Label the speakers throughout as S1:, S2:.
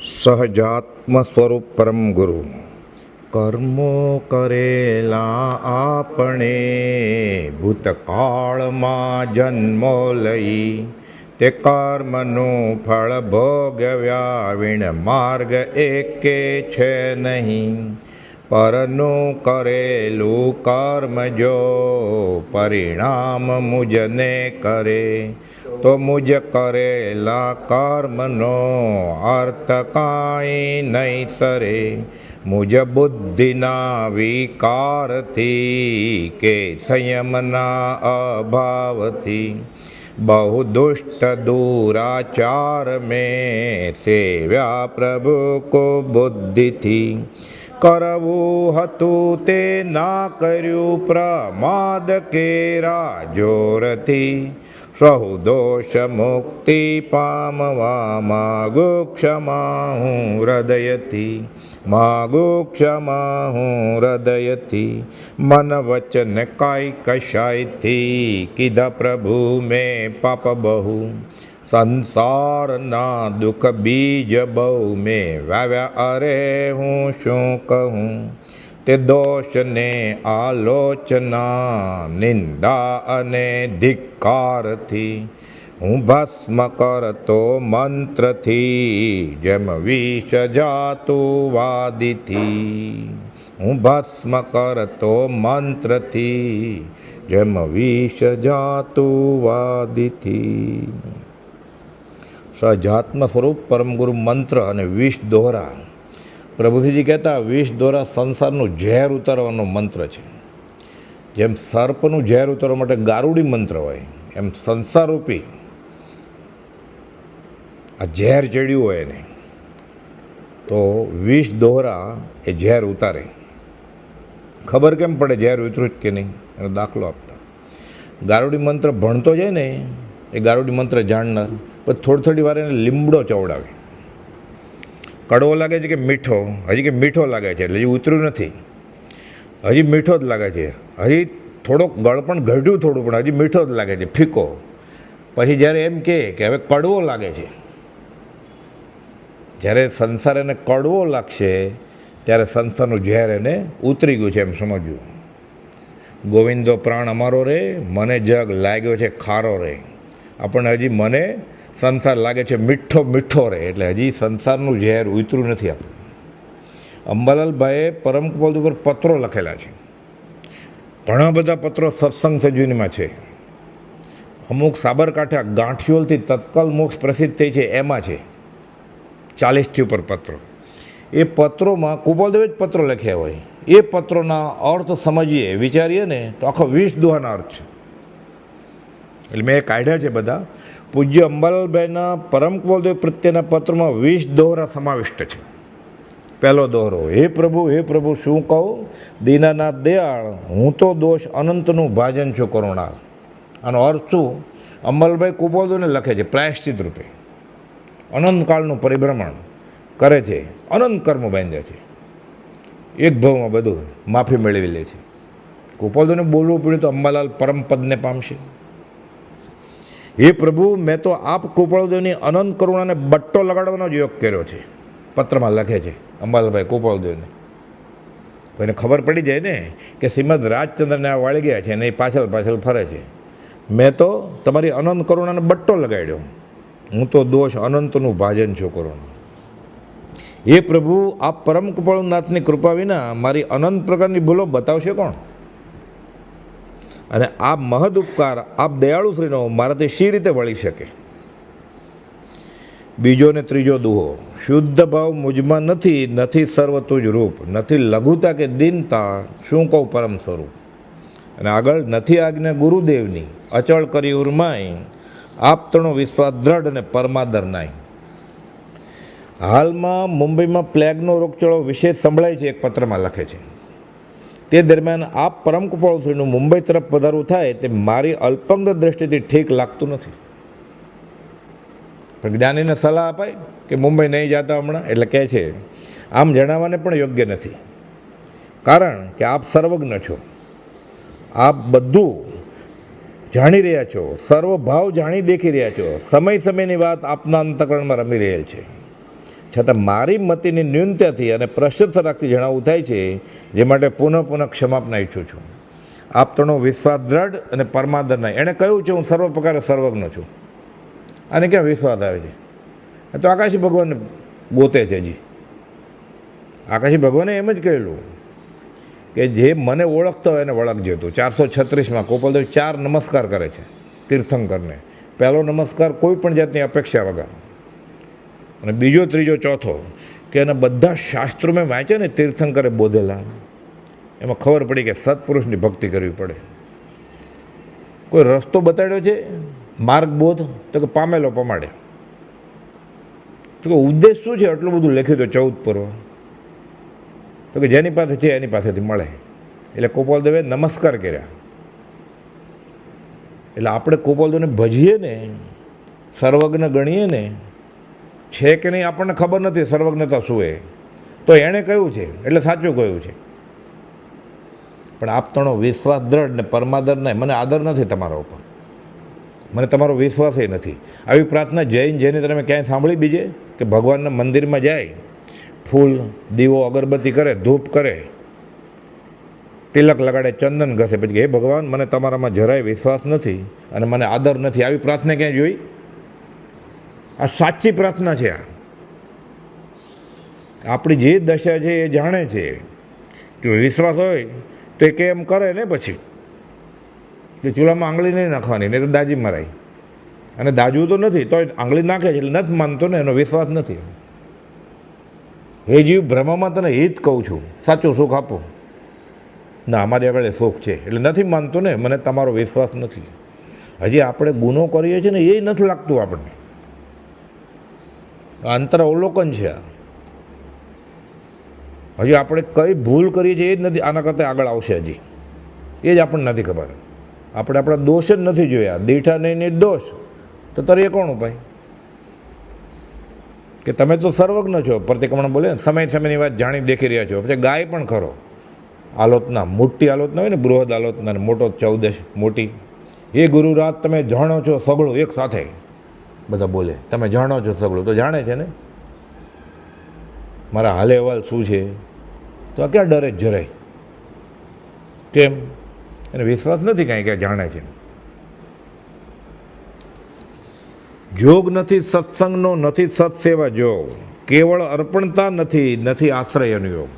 S1: સહજાત્મ સ્વરૂપ પરમ ગુરુ કર્મો કરેલા આપણે ભૂતકાળમાં જન્મો લઈ તે કર્મનું ફળ ભોગવ્યા વિણ માર્ગ એકે છે નહીં. પરનું કરેલું કર્મ જો પરિણામ મુજને કરે તો મુજ કરેલા કર્મનો અર્થ કાંઈ નહીં સરે. મુજ બુદ્ધિના વિકારથી કે સંયમના અભાવથી બહુ દુષ્ટ દુરાચાર મેં સેવ્યા પ્રભુ કો બુદ્ધિથી. કરવું હતું તે ના કર્યું પ્રમાદ કેરા જોરથી. સહુ દોષ મુક્તિ પામવા માગુ ક્ષમા હું હૃદયથી. માગુ ક્ષમા હું હૃદયથી. મન વચન કાંઈ કશાયથી કીધા પ્રભુ મેં પાપ બહુ. સંસારના દુઃખ બીજ બહુ મેં વાવ્યા અરે હું શું કહું. તે દોષને આલોચના નિંદા અને ધિક્કારથી હું ભસ્મ કરતો મંત્રથી જેમ વિષ જાતું વાદીથી. હું ભસ્મ કરતો મંત્રથી જેમ વિષ જાતું વાદીથી. સહજાત્મ સ્વરૂપ પરમગુરુ મંત્ર અને વિષ દોહરા. પ્રભુજીજી કહેતા વિષ દોરા સંસારનું ઝેર ઉતારવાનો મંત્ર છે. જેમ સર્પનું ઝેર ઉતારવા માટે ગારુડી મંત્ર હોય એમ સંસારરૂપી આ ઝેર ચડ્યું હોય એને તો વિષ દોહરા એ ઝેર ઉતારે. ખબર કેમ પડે ઝેર ઉતર્યું જ કે નહીં એનો દાખલો આપતા. ગારુડી મંત્ર ભણતો જાય ને એ ગારુડી મંત્ર જાણનાર પછી થોડી વાર એને લીમડો ચવડાવે. કડવો લાગે છે કે મીઠો, હજી કે મીઠો લાગે છે એટલે હજી ઉતર્યું નથી, હજી મીઠો જ લાગે છે, હજી થોડોક ગળપણ ઘટ્યું થોડું પણ હજી મીઠો જ લાગે છે, ફીકો. પછી જ્યારે એમ કે હવે કડવો લાગે છે, જ્યારે સંસાર એને કડવો લાગશે ત્યારે સંસારનું ઝેર એને ઉતરી ગયું છે એમ સમજવું. ગોવિંદો પ્રાણ અમારો રે મને જગ લાગ્યો છે ખારો રે. આપણને હજી મને સંસાર લાગે છે મીઠો મીઠો રહે એટલે હજી સંસારનું ઝેર ઉતર્યું નથી. આપણું અંબાલાલભાઈએ પરમ કૃપાળુ ઉપર પત્રો લખેલા છે. ઘણા બધા પત્રો સત્સંગ સજીવનીમાં છે. અમુક સાબરકાંઠા ગાંઠિયોલથી તત્કાલ મોક્ષ પ્રસિદ્ધ થઈ છે એમાં છે 40થી ઉપર પત્રો. એ પત્રોમાં કૃપાળદેવે જ પત્રો લખ્યા હોય. એ પત્રોના અર્થ સમજીએ વિચારીએ ને તો આખો 20 દોહાના અર્થ છે. એટલે મેં એ કાઢ્યા છે બધા. પૂજ્ય અંબાલાલભાઈના પરમ કૃપાળદેવ પ્રત્યેના પત્રમાં 20 દોહરા સમાવિષ્ટ છે. પહેલો દોહરો, હે પ્રભુ શું કહું દીનાનાથ દયાળ, હું તો દોષ અનંતનું ભાજન છું કરુણાળ. આનો અર્થ શું? અંબાલાલભાઈ કૃપાળદેવને લખે છે પ્રાયશ્ચિત રૂપે. અનંતકાળનું પરિભ્રમણ કરે છે, અનંત કર્મ બાંધ્યા છે, એક ભાવમાં બધું માફી મેળવી લે છે. કૃપાળદેવને બોલવું પડ્યું તો અંબાલાલ પરમ પદને પામશે. હે પ્રભુ, મેં તો આપ કૃપાળદેવની અનંત કરુણાને બટ્ટો લગાડવાનો જ યોગ કર્યો છે. પત્રમાં લખે છે અંબાલાલભાઈ કૃપાળદેવને. કોઈને ખબર પડી જાય ને કે શ્રીમદ રાજચંદ્રને આ વાળી ગયા છે અને એ પાછળ ફરે છે. મેં તો તમારી અનંત કરુણાને બટ્ટો લગાડ્યો. હું તો દોષ અનંતનું ભાજન છું કરુણા. હે પ્રભુ, આપ પરમ કૃપાળુનાથની કૃપા વિના મારી અનંત પ્રકારની ભૂલો બતાવશે કોણ? અને આ મહદ ઉપકાર આપ દયાળુશ્રીનો મારાથી શી રીતે વળી શકે? બીજો ને ત્રીજો દુહો. શુદ્ધ ભાવ મુજમાં નથી સર્વ તુજ રૂપ, નથી લઘુતા કે દીનતા, શું કહું પરમ સ્વરૂપ. અને આગળ નથી આજ્ઞા ગુરુદેવની, અચળ કરી ઉર્માઈ, આપ તણો વિશ્વાસ દ્રઢ અને પરમાદર નાય. હાલમાં મુંબઈમાં પ્લેગનો રોગચાળો વિશેષ સંભળાય છે એક પત્રમાં લખે છે. તે દરમિયાન આપ પરમ કૃપાળુશ્રીનું મુંબઈ તરફ પધારવું થાય તે મારી અલ્પંગ દ્રષ્ટિથી ઠીક લાગતું નથી. પણ જ્ઞાનીને સલાહ અપાય કે મુંબઈ નહીં જતા હમણાં, એટલે કહે છે આમ જણાવવાને પણ યોગ્ય નથી. કારણ કે આપ સર્વજ્ઞ છો, આપ બધું જાણી રહ્યા છો, સર્વ ભાવ જાણી દેખી રહ્યા છો. સમયની વાત આપના અંતકરણમાં રમી રહેલ છે. છતાં મારી મતિની ન્યૂનતાથી અને પ્રશંસા રાખતી જણાવવું થાય છે, જે માટે પુનઃ ક્ષમાપના ઈચ્છું છું. આપ તણો વિશ્વાસ દ્રઢ અને પરમાદર નહીં. એણે કહ્યું છે હું સર્વ પ્રકારે સર્વજ્ઞ છું. આને ક્યાં વિશ્વાસ આવે છે? તો આકાશી ભગવાનને ગોતે છે. હજી આકાશી ભગવાને એમ જ કહેલું કે જે મને ઓળખતો હોય એને વળગજો. તું 436માં ગોપાલદેવ 4 નમસ્કાર કરે છે તીર્થંકરને. પહેલો નમસ્કાર કોઈ પણ જાતની અપેક્ષા વગર, અને બીજો, ત્રીજો, ચોથો કે એના બધા શાસ્ત્રો મેં વાંચ્યા ને તીર્થંકરે બોધેલા, એમાં ખબર પડી કે સત્પુરુષની ભક્તિ કરવી પડે. કોઈ રસ્તો બતાડ્યો છે, માર્ગ બોધ, તો કે પામેલો પમાડે. તો કે ઉદ્દેશ શું છે આટલું બધું લખ્યું તો 14 પૂર્વ? તો કે જેની પાસે છે એની પાસેથી મળે. એટલે ગોપાલદેવે નમસ્કાર કર્યા. એટલે આપણે ગોપાલદેવને ભજીએ ને, સર્વજ્ઞ ગણીએ ને, છે કે નહીં આપણને ખબર નથી સર્વજ્ઞતા શું એ, તો એણે કહ્યું છે એટલે સાચું કહ્યું છે. પણ આપ તણો વિશ્વાસ દ્રઢ ને પરમાદર નહીં. મને આદર નથી તમારા ઉપર, મને તમારો વિશ્વાસ નથી. આવી પ્રાર્થના જૈન જેને તમે ક્યાંય સાંભળી બીજે કે ભગવાનના મંદિરમાં જાય, ફૂલ, દીવો, અગરબત્તી કરે, ધૂપ કરે, તિલક લગાડે, ચંદન ઘસે, પછી હે ભગવાન મને તમારામાં જરાય વિશ્વાસ નથી અને મને આદર નથી. આવી પ્રાર્થના ક્યાંય જોઈ? આ સાચી પ્રાર્થના છે. આપણી જે દશા છે એ જાણે છે. જો વિશ્વાસ હોય તો એ કેમ કરે ને, પછી કે ચૂલામાં આંગળી નહીં નાખવાની, નહીં તો દાજી મરાય. અને દાજવું તો નથી તો આંગળી નાખે છે એટલે નથી માનતો ને, એનો વિશ્વાસ નથી. હે જીવ, બ્રહ્મમાં તને હિત કહું છું, સાચું સુખ આપો. ના, અમારી આગળ સુખ છે એટલે નથી માનતો ને, મને તમારો વિશ્વાસ નથી. હજી આપણે ગુનો કરીએ છીએ ને એ નથી લાગતું આપણને. અંતર અવલોકન છે. હજી આપણે કઈ ભૂલ કરીએ છીએ એ જ નથી, આના કરતાં આગળ આવશે હજી, એ જ આપણને નથી ખબર. આપણે આપણા દોષ જ નથી જોયા. દીઠા નહીં નિર્દોષ તો તરીએ કોણ ઉપાય? કે તમે તો સર્વજ્ઞ છો, પ્રતિક્રમણ બોલે સમય સમયની વાત જાણી દેખી રહ્યા છો. પછી ગાય પણ ખરો. આલોચના, મોટી આલોચના હોય ને, બૃહદ આલોચના, મોટો 14 મોટી. એ ગુરુ રાત તમે જાણો છો સગળું, એક સાથે બધા બોલે તમે જાણો છો સગળું, તો જાણે છે ને મારા હાલે અહેવાલ શું છે. તો આ ક્યાં ડરે જ જરાય? કેમ? એને વિશ્વાસ નથી કાંઈ કે જાણે છે. જોગ નથી સત્સંગનો, નથી સત્સેવા જોગ, કેવળ અર્પણતા નથી આશ્રય અનુયોગ.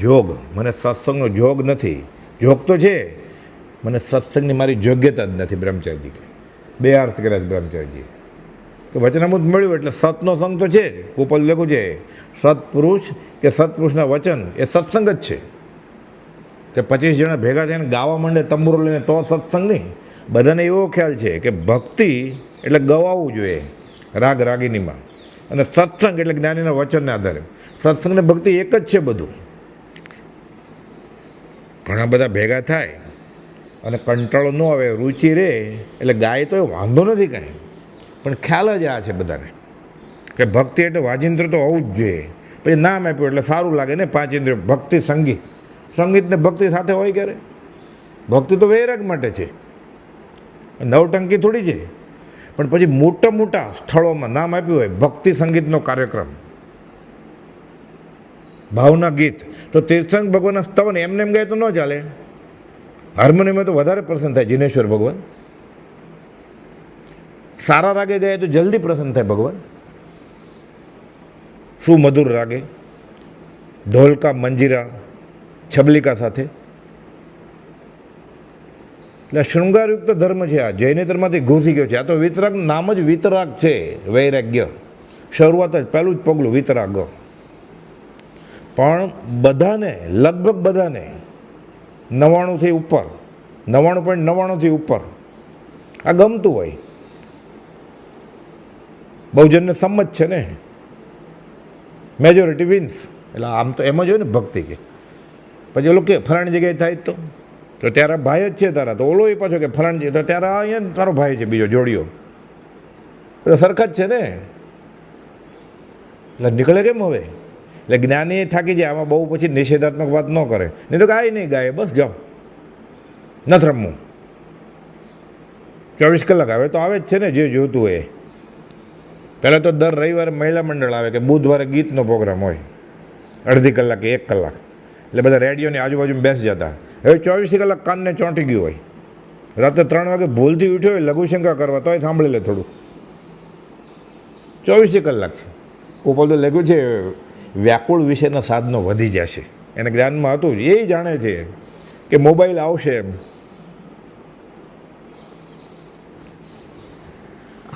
S1: જોગ, મને સત્સંગનો જોગ નથી. જોગ તો છે, મને સત્સંગની મારી યોગ્યતા જ નથી. બ્રહ્મચારીજી બે અર્થ કર્યા છે બ્રહ્મચારીજી. તો વચનામૃત મળ્યું એટલે સતનો સંગ તો છે જ. ગોપાલ લખ્યું છે સત્પુરુષ કે સત્પુરુષના વચન એ સત્સંગ જ છે. કે 25 જણા ભેગા થઈને ગાવા માંડે તંબુરો લઈને તો સત્સંગ નહીં. બધાને એવો ખ્યાલ છે કે ભક્તિ એટલે ગવાવું જોઈએ રાગ રાગિનીમાં, અને સત્સંગ એટલે જ્ઞાનીના વચનને આધારે. સત્સંગ ને ભક્તિ એક જ છે બધું. ઘણા બધા ભેગા થાય અને કંટાળો ન આવે, રુચિ રહે એટલે ગાય તો એ વાંધો નથી કાંઈ. પણ ખ્યાલ જ આ છે બધાને કે ભક્તિ એટલે વાજિંત્ર તો હોવું જ જોઈએ. પછી નામ આપ્યું એટલે સારું લાગે ને, 5 ઇન્દ્રિયો. ભક્તિ સંગીત, સંગીત ને ભક્તિ સાથે હોય ક્યારે? ભક્તિ તો વૈરાગ માટે છે, નવટંકી થોડી છે. પણ પછી મોટા મોટા સ્થળોમાં નામ આપ્યું હોય ભક્તિ સંગીતનો કાર્યક્રમ, ભાવના ગીત, તો તીર્થંક ભગવાનના સ્તવન એમને એમ ગાય તો ન ચાલે. હાર્મોનિયમમાં તો વધારે પ્રસન્ન થાય જિનેશ્વર ભગવાન. સારા રાગે ગાય તો જલ્દી પ્રસન્ન થાય ભગવાન. શું મધુર રાગે, ઢોલકા, મંજીરા, છબલિકા સાથે. એટલે શૃંગારયુક્ત ધર્મ છે આ. જૈનેતરમાંથી ઘૂસી ગયો છે આ. તો વિતરાગ નામ જ વિતરાગ છે, વૈરાગ્ય. શરૂઆત જ પહેલું જ પગલું વિતરાગ. પણ બધાને, લગભગ બધાને 99થી ઉપર, 99.99થી ઉપર આ ગમતું હોય. બહુજનને સંમત છે ને, મેજોરિટી વિન્સ. એટલે આમ તો એમ જ હોય ને ભક્તિ. કે પછી ઓલો કે ફલાણી જગ્યાએ થાય તો ત્યારે ભાઈ જ છે તારા, તો ઓલો એ પાછો કે ફલાણી તો ત્યારે અહીંયા તારો ભાઈ છે બીજો જોડિયો, તો સરખા જ છે ને. એટલે નીકળે કેમ હવે? એટલે જ્ઞાની થાકી જાય આમાં, બહુ પછી નિષેધાત્મક વાત ન કરે. નહીં તો ગાય નહીં ગાય, બસ જાઓ, નથી રમવું. 24 કલાક આવે તો આવે જ છે ને જે જોતું હોય. પહેલાં તો દર રવિવારે મહિલા મંડળ આવે કે બુધવારે ગીતનો પ્રોગ્રામ હોય, અડધી કલાક કે 1 કલાક, એટલે બધા રેડિયોની આજુબાજુ બેસી જતા. હવે 24 કલાક કાનને ચોંટી ગયું હોય, રાત્રે 3 વાગે ભૂલથી ઉઠ્યો હોય લઘુશંકા કરવા તોય સાંભળી લે થોડું. 24 કલાક છે. ઉપર તો લખ્યું છે વ્યાકુળ વિશેના સાધનો વધી જશે, એને જ્ઞાનમાં હતું એ જાણે છે કે મોબાઈલ આવશે એમ.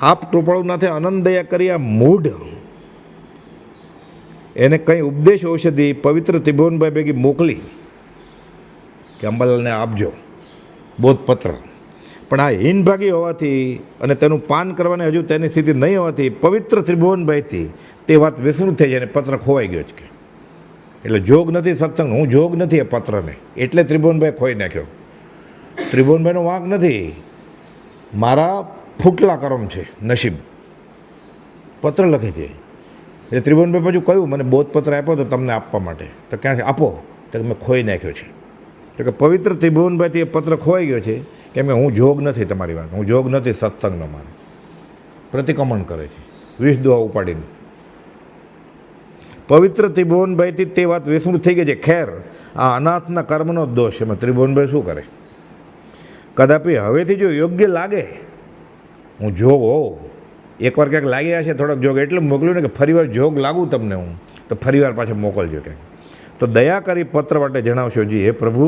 S1: આપ કૃપાળુનાથે અનંત દયા કરી આ મૂઢ એને કંઈ ઉપદેશ ઔષધિ પવિત્ર ત્રિભુવનભાઈ ભેગી મોકલી કે અંબાલાલને આપજો બોધપત્ર. પણ આ હીનભાગી હોવાથી અને તેનું પાન કરવાની હજુ તેની સ્થિતિ નહીં હોવાથી પવિત્ર ત્રિભુવનભાઈથી તે વાત વિસ્મૃત થઈ જાય અને પત્ર ખોવાઈ ગયો છે. એટલે જોગ નથી સત્સંગ, હું જોગ નથી એ પત્રને, એટલે ત્રિભુવનભાઈ ખોઈ નાખ્યો. ત્રિભુવનભાઈનો વાંક નથી, મારા ફૂટલા કરમ છે, નસીબ. પત્ર લખે છે એટલે ત્રિભુવનભાઈ પછી કહ્યું મને બોધપત્ર આપ્યો તો તમને આપવા માટે, તો ક્યાંથી આપો, તો મેં ખોઈ નાખ્યો છે. તો કે પવિત્ર ત્રિભુવનભાઈથી એ પત્ર ખોવાઈ ગયો છે કેમ કે હું જોગ નથી, તમારી વાત, હું જોગ નથી સત્સંગનો. મારે પ્રતિક્રમણ કરે છે 20 દુઆ ઉપાડીને. પવિત્ર ત્રિભુવનભાઈથી તે વાત વિસ્મૃત થઈ ગઈ છે. ખેર આ અનાથના કર્મનો જ દોષ, એમાં ત્રિભુવનભાઈ શું કરે? કદાપી હવેથી જો યોગ્ય લાગે, હું જોગ હોઉં, એકવાર ક્યાંક લાગ્યા છે થોડોક જોગ, એટલે મોકલ્યું ને કે ફરીવાર જોગ લાગું તમને હું, તો ફરીવાર પાછા મોકલજો ક્યાંક. તો દયા કરી પત્ર માટે જણાવશો જી, હે પ્રભુ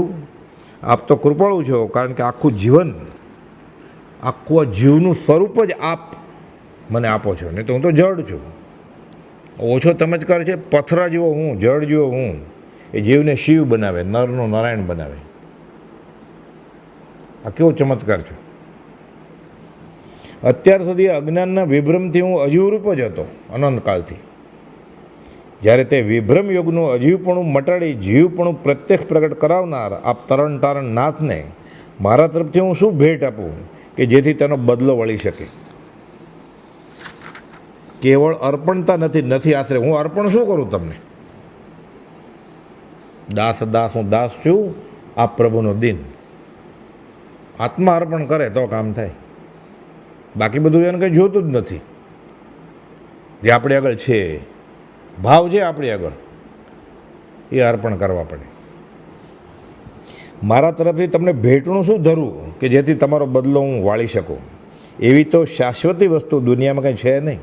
S1: આપ તો કૃપાળુ છો, કારણ કે આખું જીવન, આખું આ જીવનું સ્વરૂપ જ આપ મને આપો છો, નહીં તો હું તો જડ છું. ઓછો ચમત્કાર છે, પથરા જેવો હું, જળ જેવો હું. એ જીવને શિવ બનાવે, નરનો નારાયણ બનાવે. આ કેવો ચમત્કાર છે. અત્યાર સુધી અજ્ઞાનના વિભ્રમથી હું અજીવરૂપ જ હતો અનંતકાળથી. જ્યારે તે વિભ્રમ યોગનું અજીવપણું મટાડી જીવપણું પ્રત્યક્ષ પ્રગટ કરાવનાર આપ તરણ તારણ નાથને મારા તરફથી હું શું ભેટ આપું કે જેથી તેનો બદલો વળી શકે? કેવળ અર્પણતા નથી આશરે. હું અર્પણ શું કરું તમને? દાસ હું દાસ છું, આપ પ્રભુનો દિન. આત્મા અર્પણ કરે તો કામ થાય, બાકી બધું એને કંઈ જોતું જ નથી. જે આપણી આગળ છે, ભાવ છે આપણી આગળ, એ અર્પણ કરવા પડે. મારા તરફથી તમને ભેટનું શું ધરું કે જેથી તમારો બદલો હું વાળી શકું? એવી તો શાશ્વતી વસ્તુ દુનિયામાં કંઈ છે નહીં.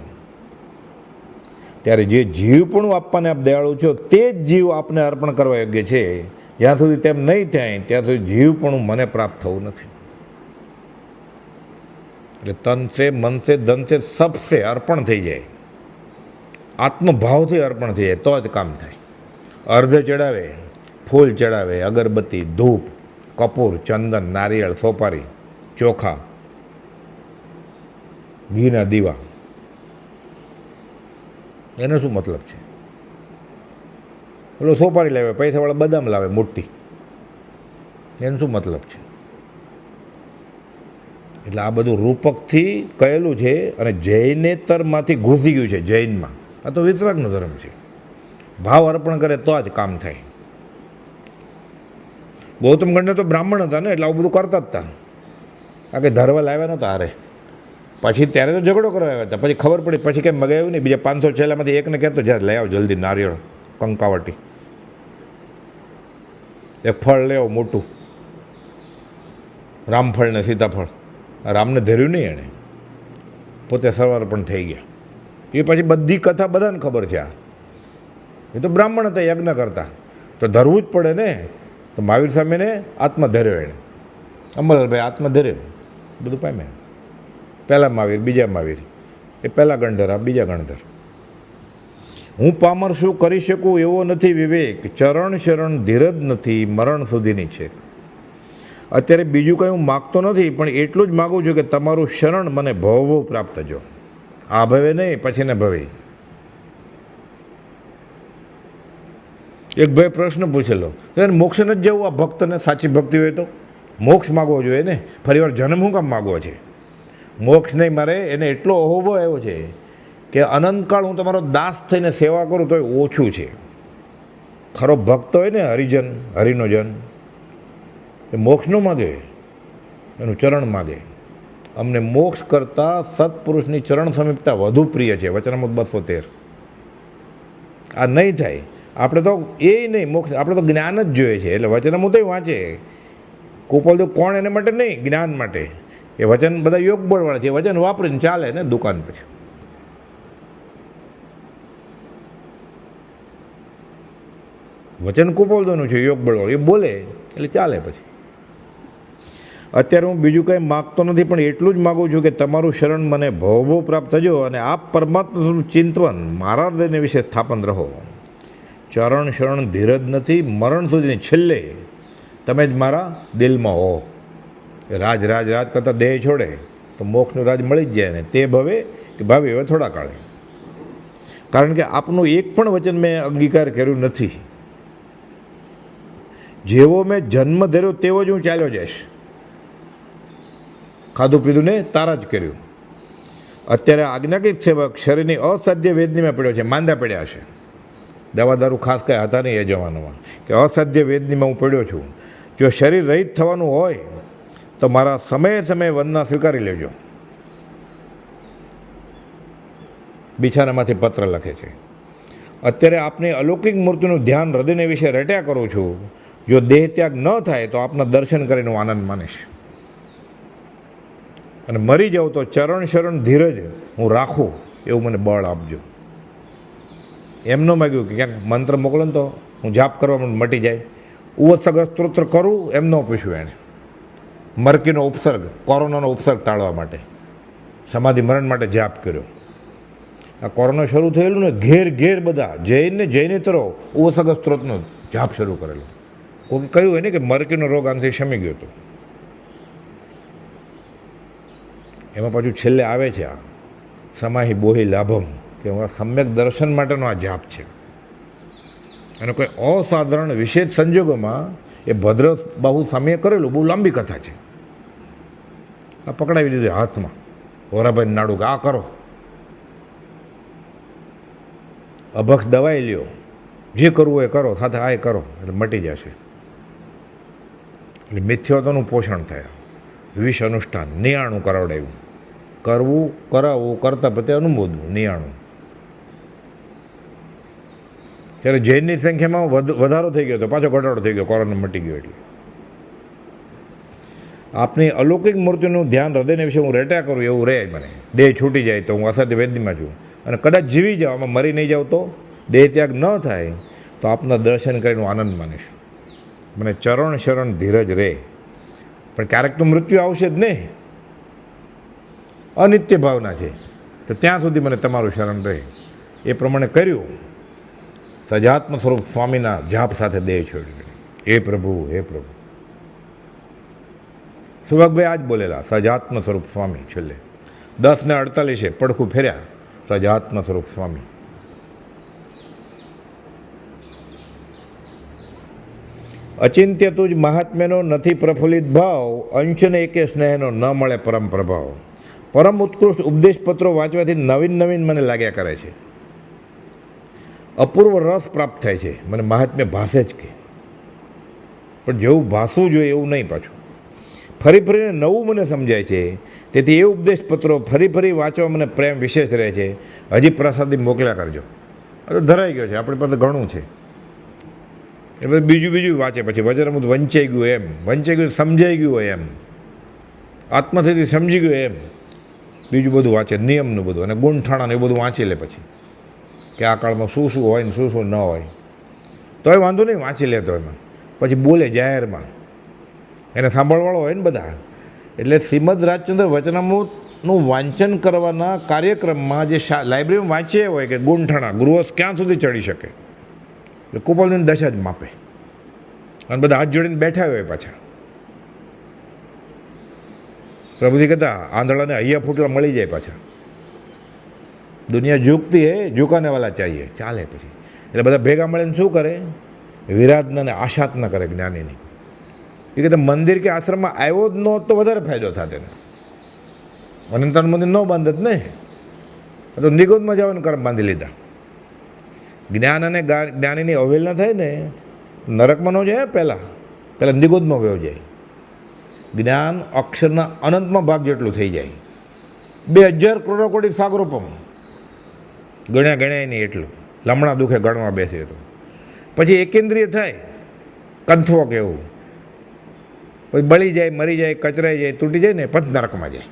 S1: ત્યારે જે જીવપણું આપવાને આપ દયાળુ છો, તે જ જીવ આપને અર્પણ કરવા યોગ્ય છે. જ્યાં સુધી તેમ નહીં થાય ત્યાં સુધી જીવપણું મને પ્રાપ્ત થવું નથી. એટલે તન સે, મન સે, ધન સે, સબ સે અર્પણ થઈ જાય, આત્મભાવથી અર્પણ થઈ જાય તો જ કામ થાય. અર્ધ ચડાવે, ફૂલ ચડાવે, અગરબત્તી, ધૂપ, કપૂર, ચંદન, નારિયેળ, સોપારી, ચોખા, ઘીના દીવા, એનો શું મતલબ છે? પેલો સોપારી લાવે, પૈસાવાળા બદામ લાવે મોટી, એનો શું મતલબ છે? એટલે આ બધું રૂપકથી કહેલું છે અને જૈનેતરમાંથી ઘૂસી ગયું છે જૈનમાં. આ તો વિતરાગનો ધર્મ છે. ભાવ અર્પણ કરે તો જ કામ થાય. ગૌતમ ગણને તો બ્રાહ્મણ હતા ને, એટલે આવું બધું કરતા જ હતા. આ કંઈ ધરવા લાવ્યા નહોતા હારે. પછી ત્યારે તો ઝઘડો કરવા આવ્યા હતા, પછી ખબર પડી, પછી કંઈ મગાવ્યું નહીં. બીજા 500 છેલ્લામાંથી એકને કહેતો જ્યારે લઈ આવો જલ્દી નારિયેળ, કંકાવટી, એ ફળ લેવો મોટું, રામફળ ને સીતાફળ. રામને ધર્યું નહીં એણે, પોતે સવાર પણ થઈ ગયા. એ પછી બધી કથા બધાને ખબર છે. આ એ તો બ્રાહ્મણ હતા, યજ્ઞ કરતા, તો ધરવું જ પડે ને. તો મહાવીર સ્વામીને આત્મા ધર્યો એણે, અંબાલાલભાઈ આત્મા ધર્યો, બધું પામ્યા. પહેલાં મહાવીર, બીજા મહાવીર, એ પહેલાં ગણધર, આ બીજા ગણધર. હું પામર શું કરી શકું એવો નથી વિવેક, ચરણ શરણ ધીરજ નથી મરણ સુધીની છે. અત્યારે બીજું કંઈ હું માગતો નથી, પણ એટલું જ માગું છું કે તમારું શરણ મને ભવ પ્રાપ્ત થજો. આ ભવે નહીં, પછી ને ભવે. એક ભાઈ પ્રશ્ન પૂછેલો, મોક્ષ નથી જવું આ ભક્તને? સાચી ભક્તિ હોય તો મોક્ષ માગવો જોઈએ ને, ફરીવાર જન્મ હું કામ માગવો છે? મોક્ષ નહીં મારે. એને એટલો અહોભો આવ્યો છે કે અનંતકાળ હું તમારો દાસ થઈને સેવા કરું તો એ ઓછું છે. ખરો ભક્ત હોય ને, હરિજન, હરિનો જન, એ મોક્ષ ન માગે, એનું ચરણ માગે, અમને મોક્ષ કરતાં સત્પુરુષની ચરણ સમીપતા વધુ પ્રિય છે. વચનામૃત 213. આ નહીં થાય આપણે તો એ નહીં મોક્ષ, આપણે તો જ્ઞાન જ જોઈએ છે. એટલે વચનામૃત વાંચે કુપોલદેવ કોણ એને માટે નહીં, જ્ઞાન માટે. એ વચન બધા યોગ બળવાળા છે, વચન વાપરીને ચાલે ને દુકાન પછી. વચન કુપોલદેવનું છે યોગ બળવાળું, એ બોલે એટલે ચાલે પછી. અત્યારે હું બીજું કંઈ માગતો નથી, પણ એટલું જ માગું છું કે તમારું શરણ મને ભવભો પ્રાપ્ત થજો અને આપ પરમાત્માનું ચિંતન મારા હૃદયને વિશે સ્થાપન રહો. ચરણ શરણ ધીરજ નથી, મરણ સુધીની છેલ્લે તમે જ મારા દિલમાં હો. રાજ રાજ રાજ કરતાં દેહ છોડે તો મોક્ષનું રાજ મળી જ જાય ને, તે ભવે કે ભાવે હવે થોડા કાળે. કારણ કે આપનું એક પણ વચન મેં અંગીકાર કર્યું નથી. જેવો મેં જન્મ ધર્યો તેવો જ હું ચાલ્યો જઈશ. ખાધું પીધું ને તારા જ કર્યું. અત્યારે આજ્ઞાકીત સેવક શરીરની અસાધ્ય વેદનીમાં પડ્યો છે, માંદા પડ્યા છે. દવા દારૂ ખાસ કંઈ હતા નહીં એ જમાનામાં, કે અસાધ્ય વેદનીમાં હું પડ્યો છું. જો શરીર રહિત થવાનું હોય તો મારા સમયે સમયે વંદના સ્વીકારી લેજો. બિછાનામાંથી પત્ર લખે છે. અત્યારે આપની અલૌકિક મૂર્તિનું ધ્યાન હૃદયને વિશે રટ્યા કરું છું. જો દેહ ત્યાગ ન થાય તો આપના દર્શન કરીને હું આનંદ માનીશ. અને મરી જાઉં તો ચરણ શરણ ધીરજ હું રાખું એવું મને બળ આપજો. એમ ન માગ્યું કે ક્યાંક મંત્ર મોકલો ને તો હું જાપ કરવા મટી જાય. ઉવત્સગ સ્તોત્ર કરું એમ ન પૂછ્યું એણે. મરકીનો ઉપસર્ગ, કોરોનાનો ઉપસર્ગ ટાળવા માટે, સમાધિ મરણ માટે જાપ કર્યો. આ કોરોના શરૂ થયેલું ને ઘેર ઘેર બધા જૈને તરો ઉવત્સગ સ્ત્રોતનો જાપ શરૂ કરેલો. કોઈ કહ્યું હોય ને કે મરકીનો રોગ આનાથી શમી ગયો હતો. એમાં પાછું છેલ્લે આવે છે આ સમાહિ બોહિ લાભમ, કે અમારા સમ્યક દર્શન માટેનો આ જાપ છે. અને કોઈ અસાધારણ વિશેષ સંજોગોમાં એ ભદ્ર બાહુ સામે કરેલું, બહુ લાંબી કથા છે. આ પકડાવી દીધું હાથમાં વોરાભાઈ નાડું કે આ કરો, અભક્ષ દવાઈ લ્યો, જે કરવું હોય કરો, સાથે આ કરો એટલે મટી જશે. એટલે મિથ્યાત્વનું પોષણ થયા. વિષ અનુષ્ઠાન નિયાણું કરાવડાવ્યું. કરવું કરાવવું કરતાં પ્રત્યે અનુમોદવું નિયાણું. ત્યારે જૈનની સંખ્યામાં વધારો થઈ ગયો હતો, પાછો ઘટાડો થઈ ગયો, કોરોના મટી ગયો. એટલે આપની અલૌકિક મૂર્તિનું ધ્યાન હૃદયને વિશે હું રેટા કરું એવું રહે મને. દેહ છૂટી જાય તો હું અસાધ્ય વેદનીમાં છું, અને કદાચ જીવી જાઉં, આમાં મરી નહીં જાઉં તો, દેહ ત્યાગ ન થાય તો આપના દર્શન કરીને હું આનંદ માનીશ. મને ચરણ શરણ ધીરજ રહે. પણ ક્યારેક તો મૃત્યુ આવશે જ ને, અનિત્ય ભાવના છે. તો ત્યાં સુધી મને તમારું શરણ રહે. એ પ્રમાણે કર્યું. સજાત્મ સ્વરૂપ સ્વામીના જાપ સાથે દેહ છોડી. હે પ્રભુ, હે પ્રભુ. સુભાગભાઈ આજ બોલેલા, સજાત્મ સ્વરૂપ સ્વામી. છેલ્લે 10:48 પડખું ફેર્યા, સજાત્મ સ્વરૂપ સ્વામી. અચિંત્ય તુજ મહાત્મ્યનો નથી પ્રફુલ્લિત ભાવ, અંશને એકે સ્નેહનો ન મળે પરમ પ્રભાવ. પરમ ઉત્કૃષ્ટ ઉપદેશ પત્રો વાંચવાથી નવીન નવીન મને લાગ્યા કરે છે. અપૂર્વ રસ પ્રાપ્ત થાય છે. મને મહાત્મ્ય ભાષે જ કે, પણ જેવું ભાષવું જોઈએ એવું નહીં. પાછું ફરી ફરીને નવું મને સમજાય છે. તેથી એ ઉપદેશ પત્રો ફરી ફરી વાંચવા મને પ્રેમ વિશેષ રહે છે. હજી પ્રસાદી મોકલ્યા કરજો. તો ધરાઈ ગયો છે, આપણી પાસે ઘણું છે. એ બધું બીજું વાંચે પછી વચનામૃત વંચાઈ ગયું એમ, વંચાઈ ગયું સમજાઈ ગયું હોય એમ, આત્મથી સમજી ગયું એમ. બીજું બધું વાંચે, નિયમનું બધું અને ગુણઠાણાનું એ બધું વાંચી લે પછી, કે આ કાળમાં શું શું હોય ને શું શું ન હોય. તોય વાંધો નહીં, વાંચી લેતો એમાં. પછી બોલે જાહેરમાં, એને સાંભળવાળો હોય ને બધા. એટલે શ્રીમદ રાજચંદ્ર વચનામૃતનું વાંચન કરવાના કાર્યક્રમમાં જે લાઇબ્રેરીમાં વાંચીએ હોય કે ગુણઠાણા ગૃહસ્થ ક્યાં સુધી ચડી શકે, એટલે કુપોલની દશા જ માપે. અને બધા હાથ જોડીને બેઠા હોય પાછા. પ્રભુજી કહેતા આંધળાને હૈયા ફૂટલા મળી જાય પાછા. દુનિયા ઝૂકતી હે, ઝુકાને વાલા ચાહીએ, ચાલે પછી. એટલે બધા ભેગા મળીને શું કરે, વિરાધનાને આશાત ન કરે જ્ઞાનીની. એ કહેતા મંદિર કે આશ્રમમાં આવ્યો જ ન તો વધારે ફાયદો થાત એને. અનંતાનું મંદિર ન બાંધત ને, તો નિગોદમાં જવાનું કર્મ બાંધી લીધા. જ્ઞાન અને જ્ઞાનીની અવહેલના થાય ને, નરકમાં ન જાય. પહેલાં નિગોદમાં વયો જાય. જ્ઞાન અક્ષરના અનંતમાં ભાગ જેટલું થઈ જાય. 2000 કરોડ કોટી સાગરોપમ ગણ્યા નહીં એટલું. લમણા દુખે ગણવા બેસે તો પછી એકેન્દ્રિય થાય, કંથવો કેવું, પછી બળી જાય, મરી જાય, કચરાઈ જાય, તૂટી જાય ને પછી નરકમાં જાય.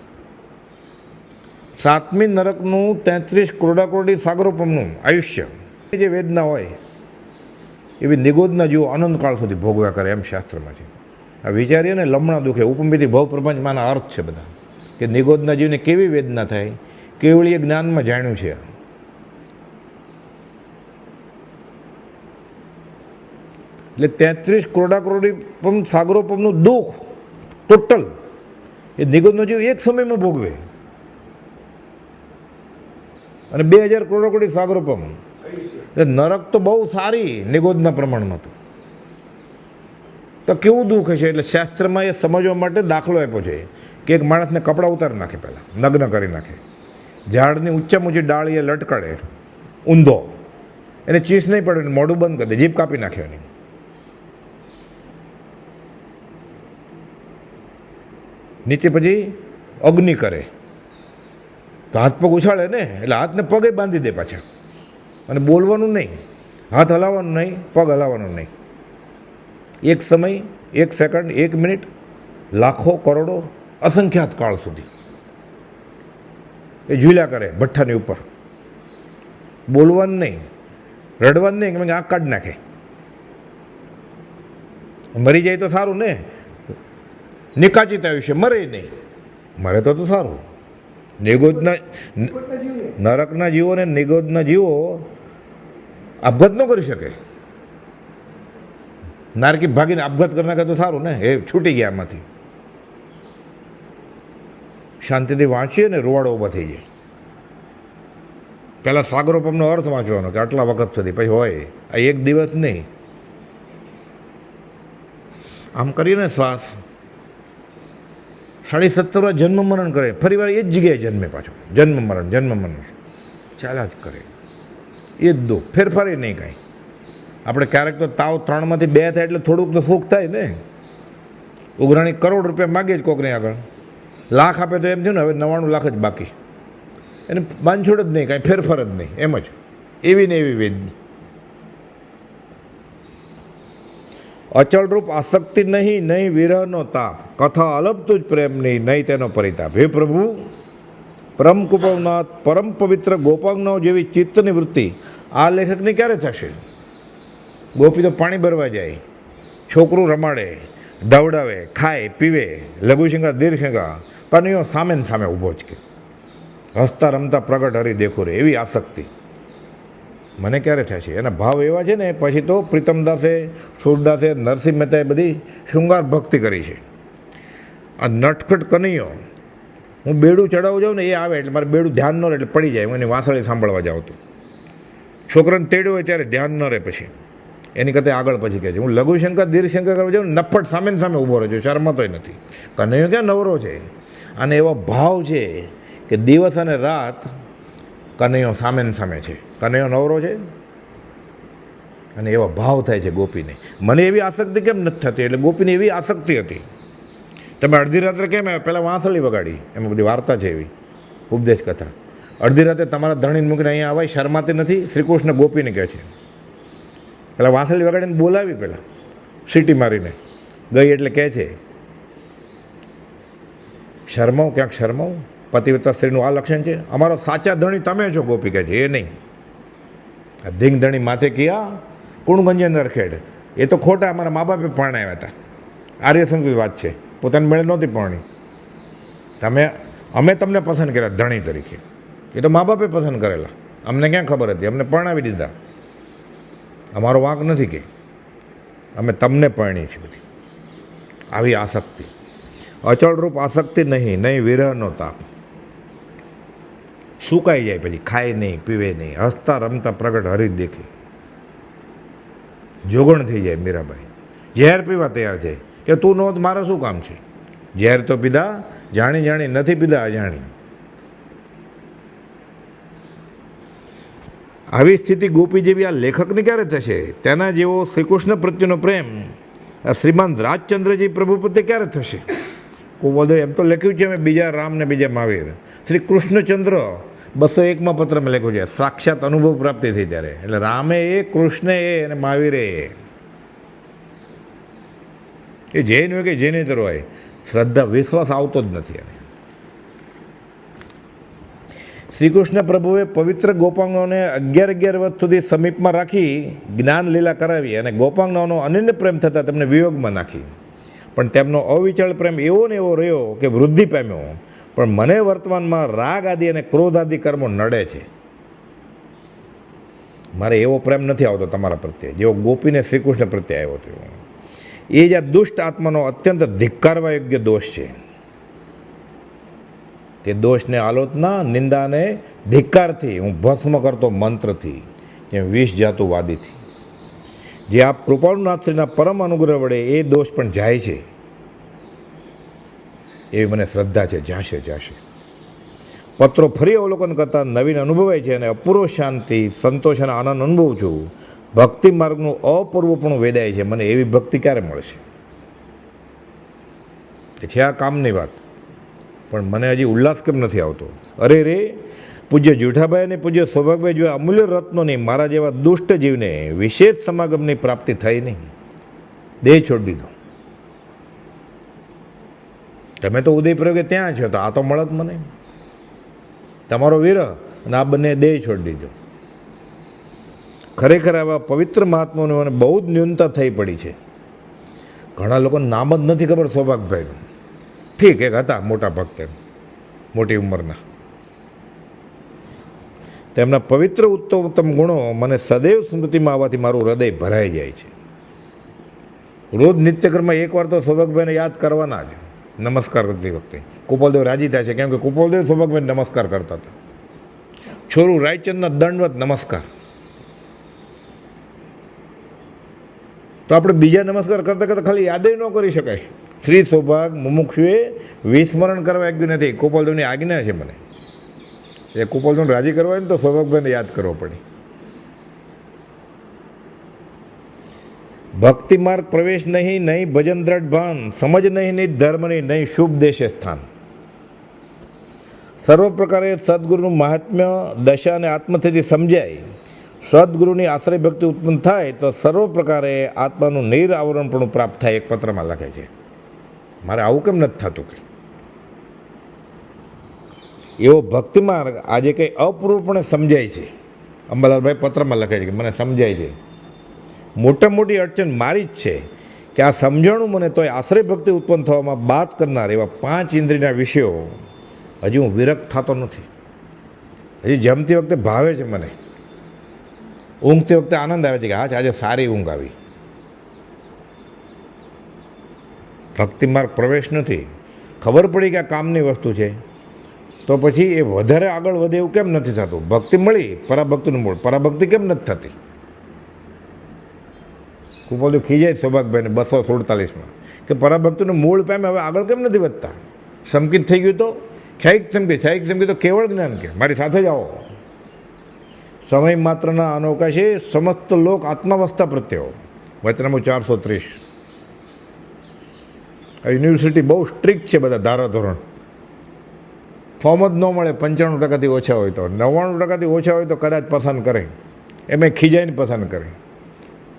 S1: 7મી નરકનું 33 કરોડ સાગરોપમનું આયુષ્ય. જે વેદના હોય એવી નિગોદના જીવો અનંતકાળ સુધી ભોગવ્યા કરે એમ શાસ્ત્રમાં છે. આ વિચારીએ ને, લમણા દુખે ઉપમિતિ ભવ પ્રપંચમાંના અર્થ છે બધા, કે નિગોદના જીવને કેવી વેદના થાય, કેવળીય જ્ઞાનમાં જાણ્યું છે. એટલે 33 કરોડ સાગરોપમનું દુઃખ ટોટલ એ નિગોદનો જીવ એક સમયમાં ભોગવે. અને 2000 કરોડ કોટી સાગરોપમ નરક તો બહુ સારી નિગોદના પ્રમાણમાં હતું. તો કેવું દુઃખ હશે? એટલે શાસ્ત્રમાં એ સમજવા માટે દાખલો આપ્યો છે કે એક માણસને કપડાં ઉતારી નાખે, પહેલાં નગ્ન કરી નાખે, ઝાડની ઊંચામાં ઊંચી ડાળીએ લટકાડે ઊંધો, એને ચીસ નહીં પડે, મોઢું બંધ કરી દે, જીભ કાપી નાખે એની. નીચે પછી અગ્નિ કરે તો હાથ પગ ઉછાળે ને, એટલે હાથને પગે બાંધી દે પાછા. અને બોલવાનું નહીં, હાથ હલાવવાનું નહીં, પગ હલાવવાનું નહીં. એક સમય, એક સેકન્ડ, એક મિનિટ, લાખો કરોડો અસંખ્યાત કાળ સુધી એ ઝૂલ્યા કરે ભઠ્ઠાની ઉપર. બોલવાનું નહીં, રડવાનું નહીં, કે આંખ કાઢી નાખે. મરી જાય તો સારું ને, નિકાચિત આયુષ્ય, મરે નહીં, મરે તો સારું. નિગોદના નરકના જીવો ને નિગોદના જીવો આપઘાત ન કરી શકે. નારકી ભાગીને આપઘાત કરી નાખે તો સારું ને, એ છૂટી ગયા એમાંથી. શાંતિથી વાંચીએ ને રૂવાડો ઊભા થઈ જાય. પહેલાં સાગરોપમનો અર્થ વાંચવાનો કે આટલા વખત સુધી, પછી હોય આ એક દિવસ નહીં. આમ કરીએ ને શ્વાસ, 17.5 વાર જન્મ મરણ કરે, ફરી વાર એ જ જગ્યાએ જન્મે પાછો, જન્મ મરણ ચાલ્યા જ કરે. એ જ દુઃખ, ફેરફાર નહીં કાંઈ. આપણે ક્યારેક તો તાવ 3માંથી 2 થાય એટલે થોડુંક તો સુખ થાય ને. ઉઘરાણી કરોડ રૂપિયા માગે જ કોકને આગળ, લાખ આપે તો એમ થયું ને હવે 99 લાખ જ બાકી. એને બાંધછોડ જ નહીં, કાંઈ ફેરફાર જ નહીં, એમ જ એવી ને એવી વેદની. અચળરૂપ આસક્તિ નહીં વિરહનો તાપ, કથા અલપતું જ પ્રેમની નહીં તેનો પરિતાપ. હે પ્રભુ, પરમ કૃપાનાથ, પરમ પવિત્ર ગોપાંગનાઓ જેવી ચિત્તની વૃત્તિ આ લેખકની ક્યારે થશે? ગોપી તો પાણી ભરવા જાય, છોકરું રમાડે, દવડાવે, ખાય પીવે, લઘુશંકા દીર્ઘશંકા, કનૈયો સામે ને સામે ઊભો જ કે હસતા રમતા પ્રગટ હરી દેખો રે, એવી આસક્તિ મને ક્યારે થશે? એના ભાવ એવા છે ને, પછી તો પ્રીતમદાસે, સુરદાસે, નરસિંહ મહેતાએ બધી શૃંગાર ભક્તિ કરી છે. આ નટખટ કનૈયો, હું બેડું ચડાવવા જાઉં ને એ આવે એટલે મારે બેડું ધ્યાન ન રહે એટલે પડી જાય, હું એની વાંસળી સાંભળવા જાઉં તો. છોકરાને તેડ્યો હોય ત્યારે ધ્યાન ન રહે, પછી એની કરતાં આગળ પછી કહે છે. હું લઘુશંકા દીર્ઘશંકા કરવા જાઉં, નફ્ફટ સામે ને સામે ઊભો રહે છે, શરમાતોય નથી. કનૈયો ક્યાં નવરો છે? અને એવો ભાવ છે કે દિવસ અને રાત કનૈયો સામે ને સામે છે, કનૈયો નવરો છે. અને એવા ભાવ થાય છે ગોપીને. મને એવી આસક્તિ કેમ નથી થતી? એટલે ગોપીને એવી આસક્તિ હતી. તમે અડધી રાત્રે કેમ આવ્યા? પહેલાં વાંસળી વગાડી, એમાં બધી વાર્તા છે એવી ઉપદેશ કથા. અડધી રાતે તમારા ધણીને મૂકીને અહીંયા આવાય, શરમાતી નથી. શ્રીકૃષ્ણ ગોપીને કહે છે, પહેલાં વાંસળી વગાડીને બોલાવી, પહેલાં સીટી મારીને ગઈ એટલે કહે છે, શરમાવું ક્યાંક શરમાવું? પતિવ્રતા સ્ત્રીનું આ લક્ષણ છે? અમારો સાચા ધણી તમે છો, ગોપી કહે છે. એ નહીં, આ ધીંગ ધણી માથે કિયા કુણ ગંજે નરખેડ, એ તો ખોટા અમારા મા બાપે પરણાવ્યા હતા. આર્ય સંસ્કૃતિ વાત છે, પોતાની મેળે નહોતી પરણી. અમે તમને પસંદ કર્યા ધણી તરીકે, એ તો મા બાપે પસંદ કરેલા, અમને ક્યાં ખબર હતી? અમને પરણાવી દીધા, અમારો વાંક નથી કે અમે તમને પરણી છે. બધી આવી આસક્તિ, અચળરૂપ આસક્તિ નહીં વિરહનો તાપ. સુકાઈ જાય, પછી ખાય નહીં, પીવે નહીં, હસતા રમતા પ્રગટ હરી દેખે. જોગણ થઈ જાય મીરાબાઈ, ઝેર પીવા તૈયાર છે કે તું નહોત મારે શું કામ છે? ઝેર તો પીધા, જાણી નથી પીધા અજાણી. આવી સ્થિતિ ગોપી જેવી આ લેખકને ક્યારે થશે? તેના જેવો શ્રીકૃષ્ણ પ્રત્યેનો પ્રેમ શ્રીમાન રાજચંદ્રજી પ્રભુ પ્રત્યે ક્યારે થશે? કુબોલદેવ એમ તો લખ્યું છે મેં બીજા રામ ને બીજા મહાવીર. શ્રી કૃષ્ણચંદ્ર 201માં પત્રમાં લખ્યું છે સાક્ષાત અનુભવ પ્રાપ્તિ થઈ ત્યારે. એટલે રામે એ, કૃષ્ણ એ અને મહાવીરે એ જૈન હોય કે જૈનેતર હોય, શ્રદ્ધા વિશ્વાસ આવતો જ નથી. શ્રી કૃષ્ણ પ્રભુએ પવિત્ર ગોપાંગોને 11 વર્ષ સુધી સમીપમાં રાખી જ્ઞાન લીલા કરાવી અને ગોપાંગનાઓનો અનન્ય પ્રેમ થતાં તેમને વિયોગમાં નાખી. પણ તેમનો અવિચળ પ્રેમ એવો ને એવો રહ્યો કે વૃદ્ધિ પામ્યો. પણ મને વર્તમાનમાં રાગ આદિ અને ક્રોધ આદિ કર્મો નડે છે. મારે એવો પ્રેમ નથી આવતો તમારા પ્રત્યે જેવો ગોપીને શ્રી કૃષ્ણ પ્રત્યે આવ્યો હતો. એ જ આ દુષ્ટ આત્માનો અત્યંત ધિક્કારવા યોગ્ય દોષ છે. તે દોષને આલોચના, નિંદાને ધિક્કારથી હું ભસ્મ કરતો મંત્રથી, જેમ વિષ જાતું વાદીથી. જે આપ કૃપાળુનાથશ્રીના પરમ અનુગ્રહ વડે એ દોષ પણ જાય છે એવી મને શ્રદ્ધા છે. જાશે. પત્રો ફરી અવલોકન કરતાં નવીન અનુભવાય છે અને અપૂર્વ શાંતિ, સંતોષ અને આનંદ અનુભવું છું. ભક્તિ માર્ગનું અપૂર્વપણું વેદાય છે. મને એવી ભક્તિ ક્યારે મળશે? એ છે આ કામની વાત, પણ મને હજી ઉલ્લાસ કેમ નથી આવતો? અરે રે, પૂજ્ય જુઠાભાઈ અને પૂજ્ય સૌભાગભાઈ જેવા અમૂલ્ય રત્નોની મારા જેવા દુષ્ટ જીવને વિશેષ સમાગમની પ્રાપ્તિ થઈ નહીં. દેહ છોડી દીધો. તમે તો ઉદયપ્રયોગે ત્યાં છો, તો આ તો મળત મને. તમારો વિરહ અને આ બંને દેહ છોડી દીધો. ખરેખર આવા પવિત્ર મહાત્માઓને મને બહુ જ ન્યૂનતા થઈ પડી છે. ઘણા લોકોને નામ જ નથી ખબર સૌભાગભાઈનું. ઠીક, એક હતા મોટા ભક્ત, મોટી ઉંમરના. તેમના પવિત્ર ઉત્તમ ગુણો મને સદૈવ સ્મૃતિમાં આવવાથી મારું હૃદય ભરાઈ જાય છે. રોજ નિત્યક્રમમાં એકવાર તો સૌભાગભાઈને યાદ કરવાના જ, નમસ્કાર કરતી વખતે. કુપોલદેવ રાજી થાય છે, કેમ કે કુપોલદેવ સૌભાગભાઈને નમસ્કાર કરતા હતા. છોરું રાયચંદના દંડવત નમસ્કાર. તો આપણે બીજા નમસ્કાર કરતાં કરતાં ખાલી યાદ ન કરી શકાય. શ્રી સૌભાગ મુમુક્ષુએ વિસ્મરણ કરવા યોગ્ય નથી. કુપોલદેવની આજ્ઞા છે મને. એ કુપોલદેવને રાજી કરવા હોય ને તો સૌભાગભાઈને યાદ કરવો પડે. ભક્તિ માર્ગ પ્રવેશ નહીં ભજન દ્રઢ ભાન, સમજ નહીં ધર્મની નહીં શુભ દેશે સ્થાન. સર્વ પ્રકારે સદગુરુનું મહાત્મ્ય, દશા અને આત્મથી સમજાય, સદગુરુની આશ્રય ભક્તિ ઉત્પન્ન થાય તો સર્વ પ્રકારે આત્માનું નિરાવરણપણું પ્રાપ્ત થાય. એક પત્રમાં લખે છે. મારે આવું કેમ નથી થતું? કે એવો ભક્તિ માર્ગ આજે કંઈ અપૂર્વપણે સમજાય છે. અંબાલાલભાઈ પત્રમાં લખે છે કે મને સમજાય છે. મોટા મોટી અડચણ મારી જ છે કે આ સમજણું મને તોય આશ્રય ભક્તિ ઉત્પન્ન થવામાં બાદ કરનાર એવા 5 ઇન્દ્રિયના વિષયો હજી હું વિરક્ત થતો નથી. હજી જમતી વખતે ભાવે છે મને, ઊંઘતી વખતે આનંદ આવે છે કે હા આજે સારી ઊંઘ આવી. ભક્તિ માર્ગ પ્રવેશ નથી. ખબર પડી કે આ કામની વસ્તુ છે તો પછી એ વધારે આગળ વધે એવું કેમ નથી થતું? ભક્તિ મળી, પરાભક્તિનું મૂળ, પરાભક્તિ કેમ નથી થતી? કુપોલદેવ ખીજાય સૌભાગભાઈને 247માં કે પરાભક્તિનું મૂળ પામે, હવે આગળ કેમ નથી વધતા? સંકિત થઈ ગયું તો છાયિક સંકિત તો કેવળ જ્ઞાન કે મારી સાથે જ આવો. સમય માત્રના અનવકાશે સમસ્ત લોક આત્માવસ્થા પ્રત્યે. વચનામું 430. યુનિવર્સિટી બહુ સ્ટ્રિક્ટ છે, બધા ધારાધોરણ. ફોર્મ જ ન મળે 95% ઓછા હોય તો, 99% ઓછા હોય તો કદાચ પસંદ કરે. એમાં ખીજાઈને પસંદ કરે.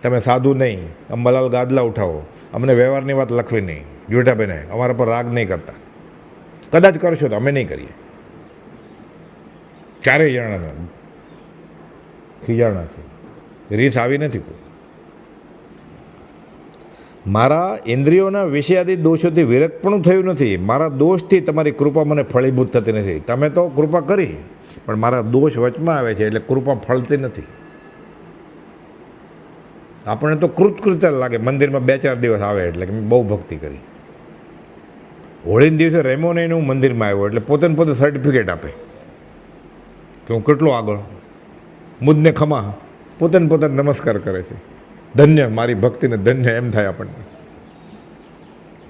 S1: તમે સાધુ નહીં, અંબાલાલ ગાદલા ઉઠાવો, અમને વ્યવહારની વાત લખવી નહીં, જૂઠાભાઈને અમારા પર રાગ નહીં કરતા. કદાચ કરશો તો અમે નહીં કરીએ. ચારેય જણાને ખીજાણા છે. રીસ આવી નથી કોઈ. મારા ઇન્દ્રિયોના વિષયાદિ દોષોથી વિરક્તપણું થયું નથી. મારા દોષથી તમારી કૃપા મને ફળીભૂત થતી નથી. તમે તો કૃપા કરી, પણ મારા દોષ વચમાં આવે છે એટલે કૃપા ફળતી નથી. આપણને તો કૃતકૃત્ય લાગે મંદિરમાં 2-4 દિવસ આવે એટલે કે મેં બહુ ભક્તિ કરી. હોળીના દિવસે રેમો નહીં હું મંદિરમાં આવ્યો એટલે પોતે સર્ટિફિકેટ આપે કે હું કેટલો આગળ. મુદને ખમા પોતે નમસ્કાર કરે છે. ધન્ય મારી ભક્તિને ધન્ય એમ થાય આપણને.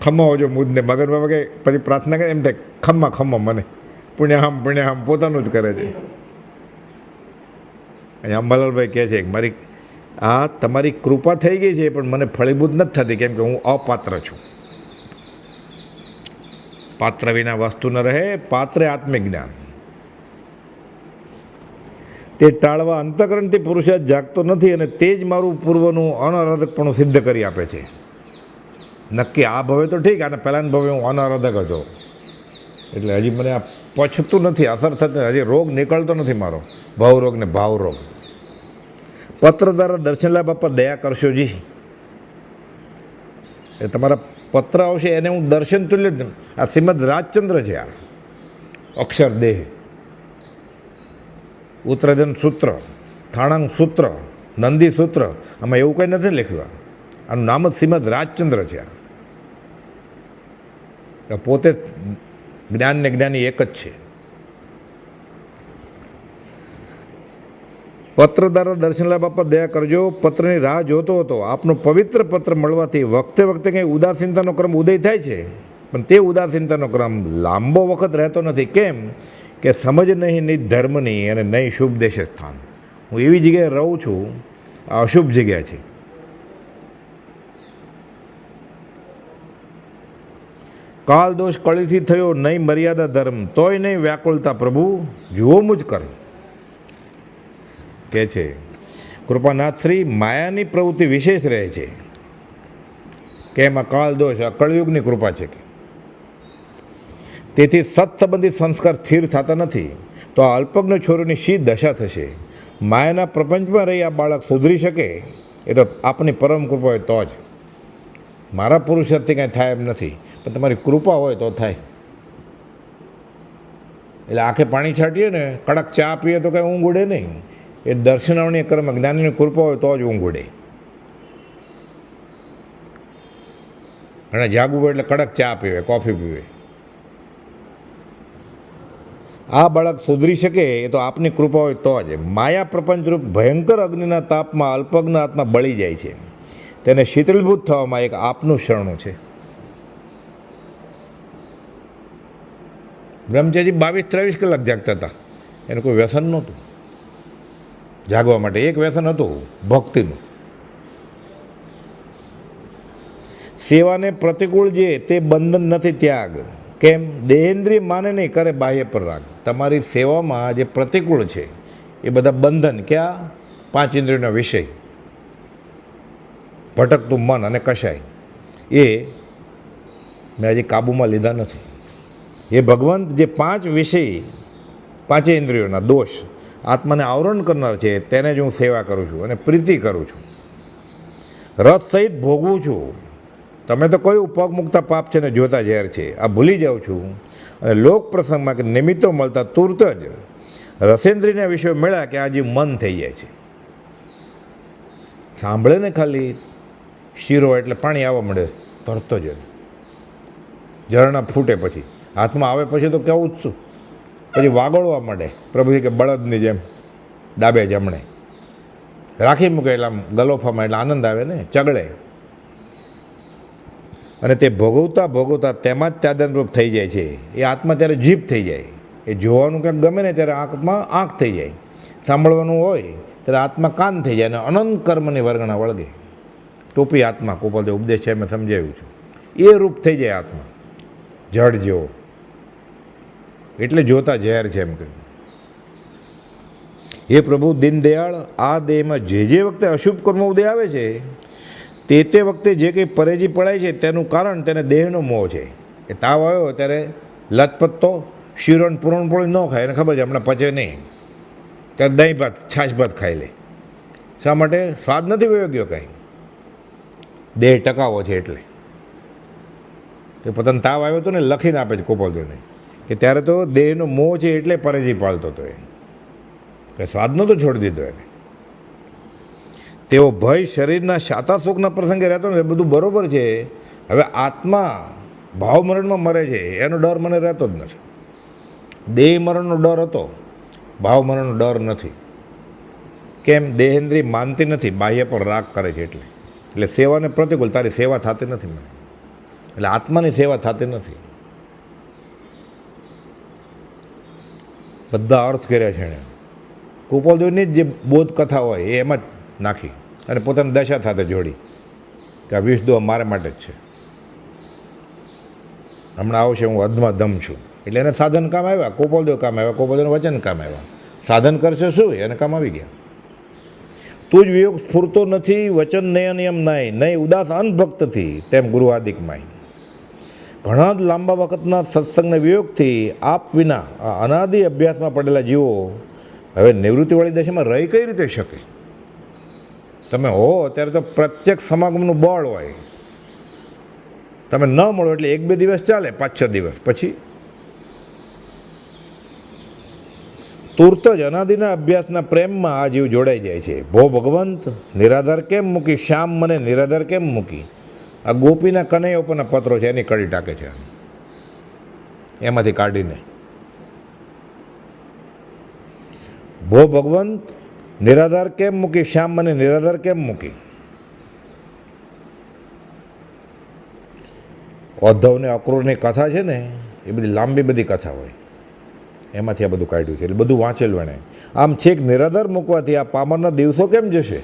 S1: ખમ્મા હોજો મુદને. મગનમાં વગે પછી પ્રાર્થના કરે એમ થાય ખમ્મા મને પુણ્યાહમ પોતાનું જ કરે છે. અહીંયા અંબાલાલભાઈ કહે છે કે મારી આ તમારી કૃપા થઈ ગઈ છે પણ મને ફળીભૂત નથી થતી, કેમ કે હું અપાત્ર છું. પાત્ર વિના વસ્તુ ન રહે, પાત્રે આત્મિક જ્ઞાન. તે ટાળવા અંતઃકરણથી પુરુષાર્થ જાગતો નથી અને તે જ મારું પૂર્વનું અનારાધકપણું સિદ્ધ કરી આપે છે. નક્કી આ ભવે તો ઠીક, આને પહેલાંના ભવે હું અનારાધક હતો, એટલે હજી મને આ પછતું નથી, અસર થતી, હજી રોગ નીકળતો નથી મારો, ભાવરોગ ને ભાવરોગ. પત્ર દ્વારા દર્શનલા બાપા દયા કરશો જી. એ તમારા પત્ર આવશે એને હું દર્શન તુલ્ય, આ શ્રીમદ રાજચંદ્ર છે, આ અક્ષર દેહ, ઉત્તરજન સૂત્ર, થાણાંગ સૂત્ર, નંદી સૂત્ર, આમાં એવું કંઈ નથી લખ્યું. આનું નામ જ શ્રીમદ રાજચંદ્ર છે. આ પોતે જ્ઞાન ને જ્ઞાની એક જ છે. પત્ર દ્વારા દર્શનલા બાપા દયા કરજો. પત્રની રાહ જોતો હતો. આપનો પવિત્ર પત્ર મળવાથી વખતે વખતે કંઈ ઉદાસીનતાનો ક્રમ ઉદય થાય છે, પણ તે ઉદાસીનતાનો ક્રમ લાંબો વખત રહેતો નથી. કેમ કે સમજ નહીં નહીં ધર્મની અને નહીં શુભ દેશે સ્થાન. હું એવી જગ્યાએ રહું છું, આ અશુભ જગ્યા છે. કાલ દોષ કળીથી થયો, નહીં મર્યાદા ધર્મ, તોય નહીં વ્યાકુળતા પ્રભુ જુઓ મુજ કર. કે છે કૃપાનાથ શ્રી માયાની પ્રવૃત્તિ વિશેષ રહે છે કે એમાં કાલ દોષ આ કળયુગની કૃપા છે કે તેથી સત્સંબંધી સંસ્કાર સ્થિર થતા નથી. તો આ અલ્પજ્ઞ છોરોની શી દશા થશે. માયાના પ્રપંચમાં રહી આ બાળક સુધરી શકે એ તો આપની પરમ કૃપા હોય તો જ. મારા પુરુષાર્થથી કાંઈ થાય એમ નથી, પણ તમારી કૃપા હોય તો થાય. એટલે આંખે પાણી છાંટીએ ને, કડક ચા પીએ તો કાંઈ ઊંઘ ઉડે નહીં. એ દર્શનાવણી કર્મ જ્ઞાનીની કૃપા હોય તો જ ઊંઘ ઉડે. અને જાગવું હોય એટલે કડક ચા પીવે, કોફી પીવે. આ બાળક સુધરી શકે એ તો આપની કૃપા હોય તો જ. માયા પ્રપંચરૂપ ભયંકર અગ્નિના તાપમાં અલ્પજ્ઞ આત્મા બળી જાય છે. તેને શીતળભૂત થવામાં એક આપનું શરણું છે. બ્રહ્મચારી 22-23 કલાક જાગતા હતા. એનું કોઈ વ્યસન નહોતું જાગવા માટે. એક વ્યસન હતું ભક્તિનું. સેવાને પ્રતિકૂળ જે તે બંધન નથી ત્યાગ. કેમ? દેહેન્દ્રિય માને નહીં, કરે બાહ્ય પર રાગ. તમારી સેવામાં જે પ્રતિકૂળ છે એ બધા બંધન. ક્યાં? 5 ઇન્દ્રિયોના વિષય, ભટકતું મન અને કશાય, એ મેં હજી કાબૂમાં લીધા નથી. એ ભગવંત જે 5 વિષય, 5 ઇન્દ્રિયોના દોષ આત્માને આવરણ કરનાર છે, તેને જ હું સેવા કરું છું અને પ્રીતિ કરું છું, રસ સહિત ભોગવું છું. તમે તો કયું પગ મૂકતા પાપ છે ને જોતા ઝેર છે, આ ભૂલી જાઉં છું. અને લોક પ્રસંગમાં કે નિમિત્તો મળતા તુરત જ રસેન્દ્રિયના વિષયો મળ્યા કે આ જે મન થઈ જાય છે. સાંભળે ને ખાલી શીરો એટલે પાણી આવવા મળે તરત જ. ઝરણા ફૂટે, પછી હાથમાં આવે પછી તો કેવું જ છું, પછી વાગોળવા માંડે. પ્રભુજી કે બળદની જેમ ડાબે જમણે રાખી મૂકે, એટલે આમ ગલોફામાં, એટલે આનંદ આવે ને, ચગડે. અને તે ભોગવતા ભોગવતા તેમાં જ ત્યાદનરૂપ થઈ જાય છે. એ આત્મા ત્યારે જીભ થઈ જાય. એ જોવાનું કંઈક ગમે ને ત્યારે આંખમાં આંખ થઈ જાય, સાંભળવાનું હોય ત્યારે આત્મા કાન થઈ જાય અને અનંત કર્મની વર્ગણા વળગે. ટોપી આત્મા ગોપાલ ઉપદેશ છે મેં સમજાવ્યું છું. એ રૂપ થઈ જાય આત્મા, જળ જેવો. એટલે જોતા ઝેર છે એમ કહ્યું. એ પ્રભુ દીનદયાળ, આ દેહમાં જે વખતે અશુભ કર્મ ઉદય આવે છે તે વખતે જે કંઈ પરેજી પડાય છે તેનું કારણ તેને દેહનો મોહ છે. એ તાવ આવ્યો ત્યારે લથપથ તો શીરો ને પૂરણપોળી ન ખાય, એને ખબર છે હમણાં પચે નહીં, ત્યારે દહીં ભાત છાશ ભાત ખાઈ લે. શા માટે? સ્વાદ નથી વયો ગયો કાંઈ, દેહ ટકાવો છે એટલે. તે પોતાને તાવ આવ્યો હતો ને લખીને આપે છે ગોપાલદેવને કે ત્યારે તો દેહનો મોહ છે એટલે પરેજી પાળતો હતો. એ કંઈ સ્વાદ નહોતો છોડી દીધો એને. તેઓ ભય શરીરના શાતા સુખના પ્રસંગે રહેતો ને એ બધું બરાબર છે. હવે આત્મા ભાવ મરણમાં મરે છે એનો ડર મને રહેતો જ નથી. દેહ મરણનો ડર હતો, ભાવ મરણનો ડર નથી. કેમ? દેહેન્દ્રિય માનતી નથી, બાહ્ય પર રાગ કરે છે એટલે. એટલે સેવાને પ્રતિકૂળ તારી સેવા થતી નથી મને, એટલે આત્માની સેવા થતી નથી. બધા અર્થ કર્યા છે એણે. ગોપાલદેવની જે બોધ કથા હોય એ એમાં જ નાખી અને પોતાની દશા સાથે જોડી કે આ વિષદો મારા માટે જ છે. હમણાં આવશે, હું અધમાં દમ છું. એટલે એને સાધન કામ આવ્યા, કોપોલદેવ કામ આવ્યા, કોપોલદેવનું વચન કામ આવ્યા. સાધન કરશે શું? એને કામ આવી ગયા. તું જ વિયોગ સ્ફૂરતો નથી, વચન નય નિયમ નાય, નહીં ઉદાસ અનભક્તથી, તેમ ગુરુ આદિક માય. ઘણા જ લાંબા વખતના સત્સંગના વિયોગથી આપ વિના આ અનાદિ અભ્યાસમાં પડેલા જીવો હવે નિવૃત્તિવાળી દશામાં રહી કઈ રીતે શકે? તમે હો ત્યારે તો પ્રત્યેક સમાગમનું બળ હોય. તમે ન મળો એટલે 1-2 દિવસ ચાલે, 5-6 દિવસ પછી તુરત જ અનાદિના અભ્યાસના પ્રેમમાં આ જીવ જોડાઈ જાય છે. ભો ભગવંત નિરાધાર કેમ મૂકી, શ્યામ મને નિરાધાર કેમ મૂકી. આ ગોપીના કનૈયા ઉપરના પત્રો છે, એની કડી ટાકે છે, એમાંથી કાઢીને. ભો ભગવંત નિરાધાર કેમ મૂકી, શ્યામ મને નિરાધાર કેમ મૂકી. ઉદ્ધવ ને અક્રૂરની કથા છે ને, એ બધી લાંબી બધી કથા હોય, એમાંથી આ બધું કાઢ્યું છે. એટલે બધું વાંચેલું એણે. આમ છેક નિરાધાર મૂકવાથી આ પામરના દિવસો કેમ જશે?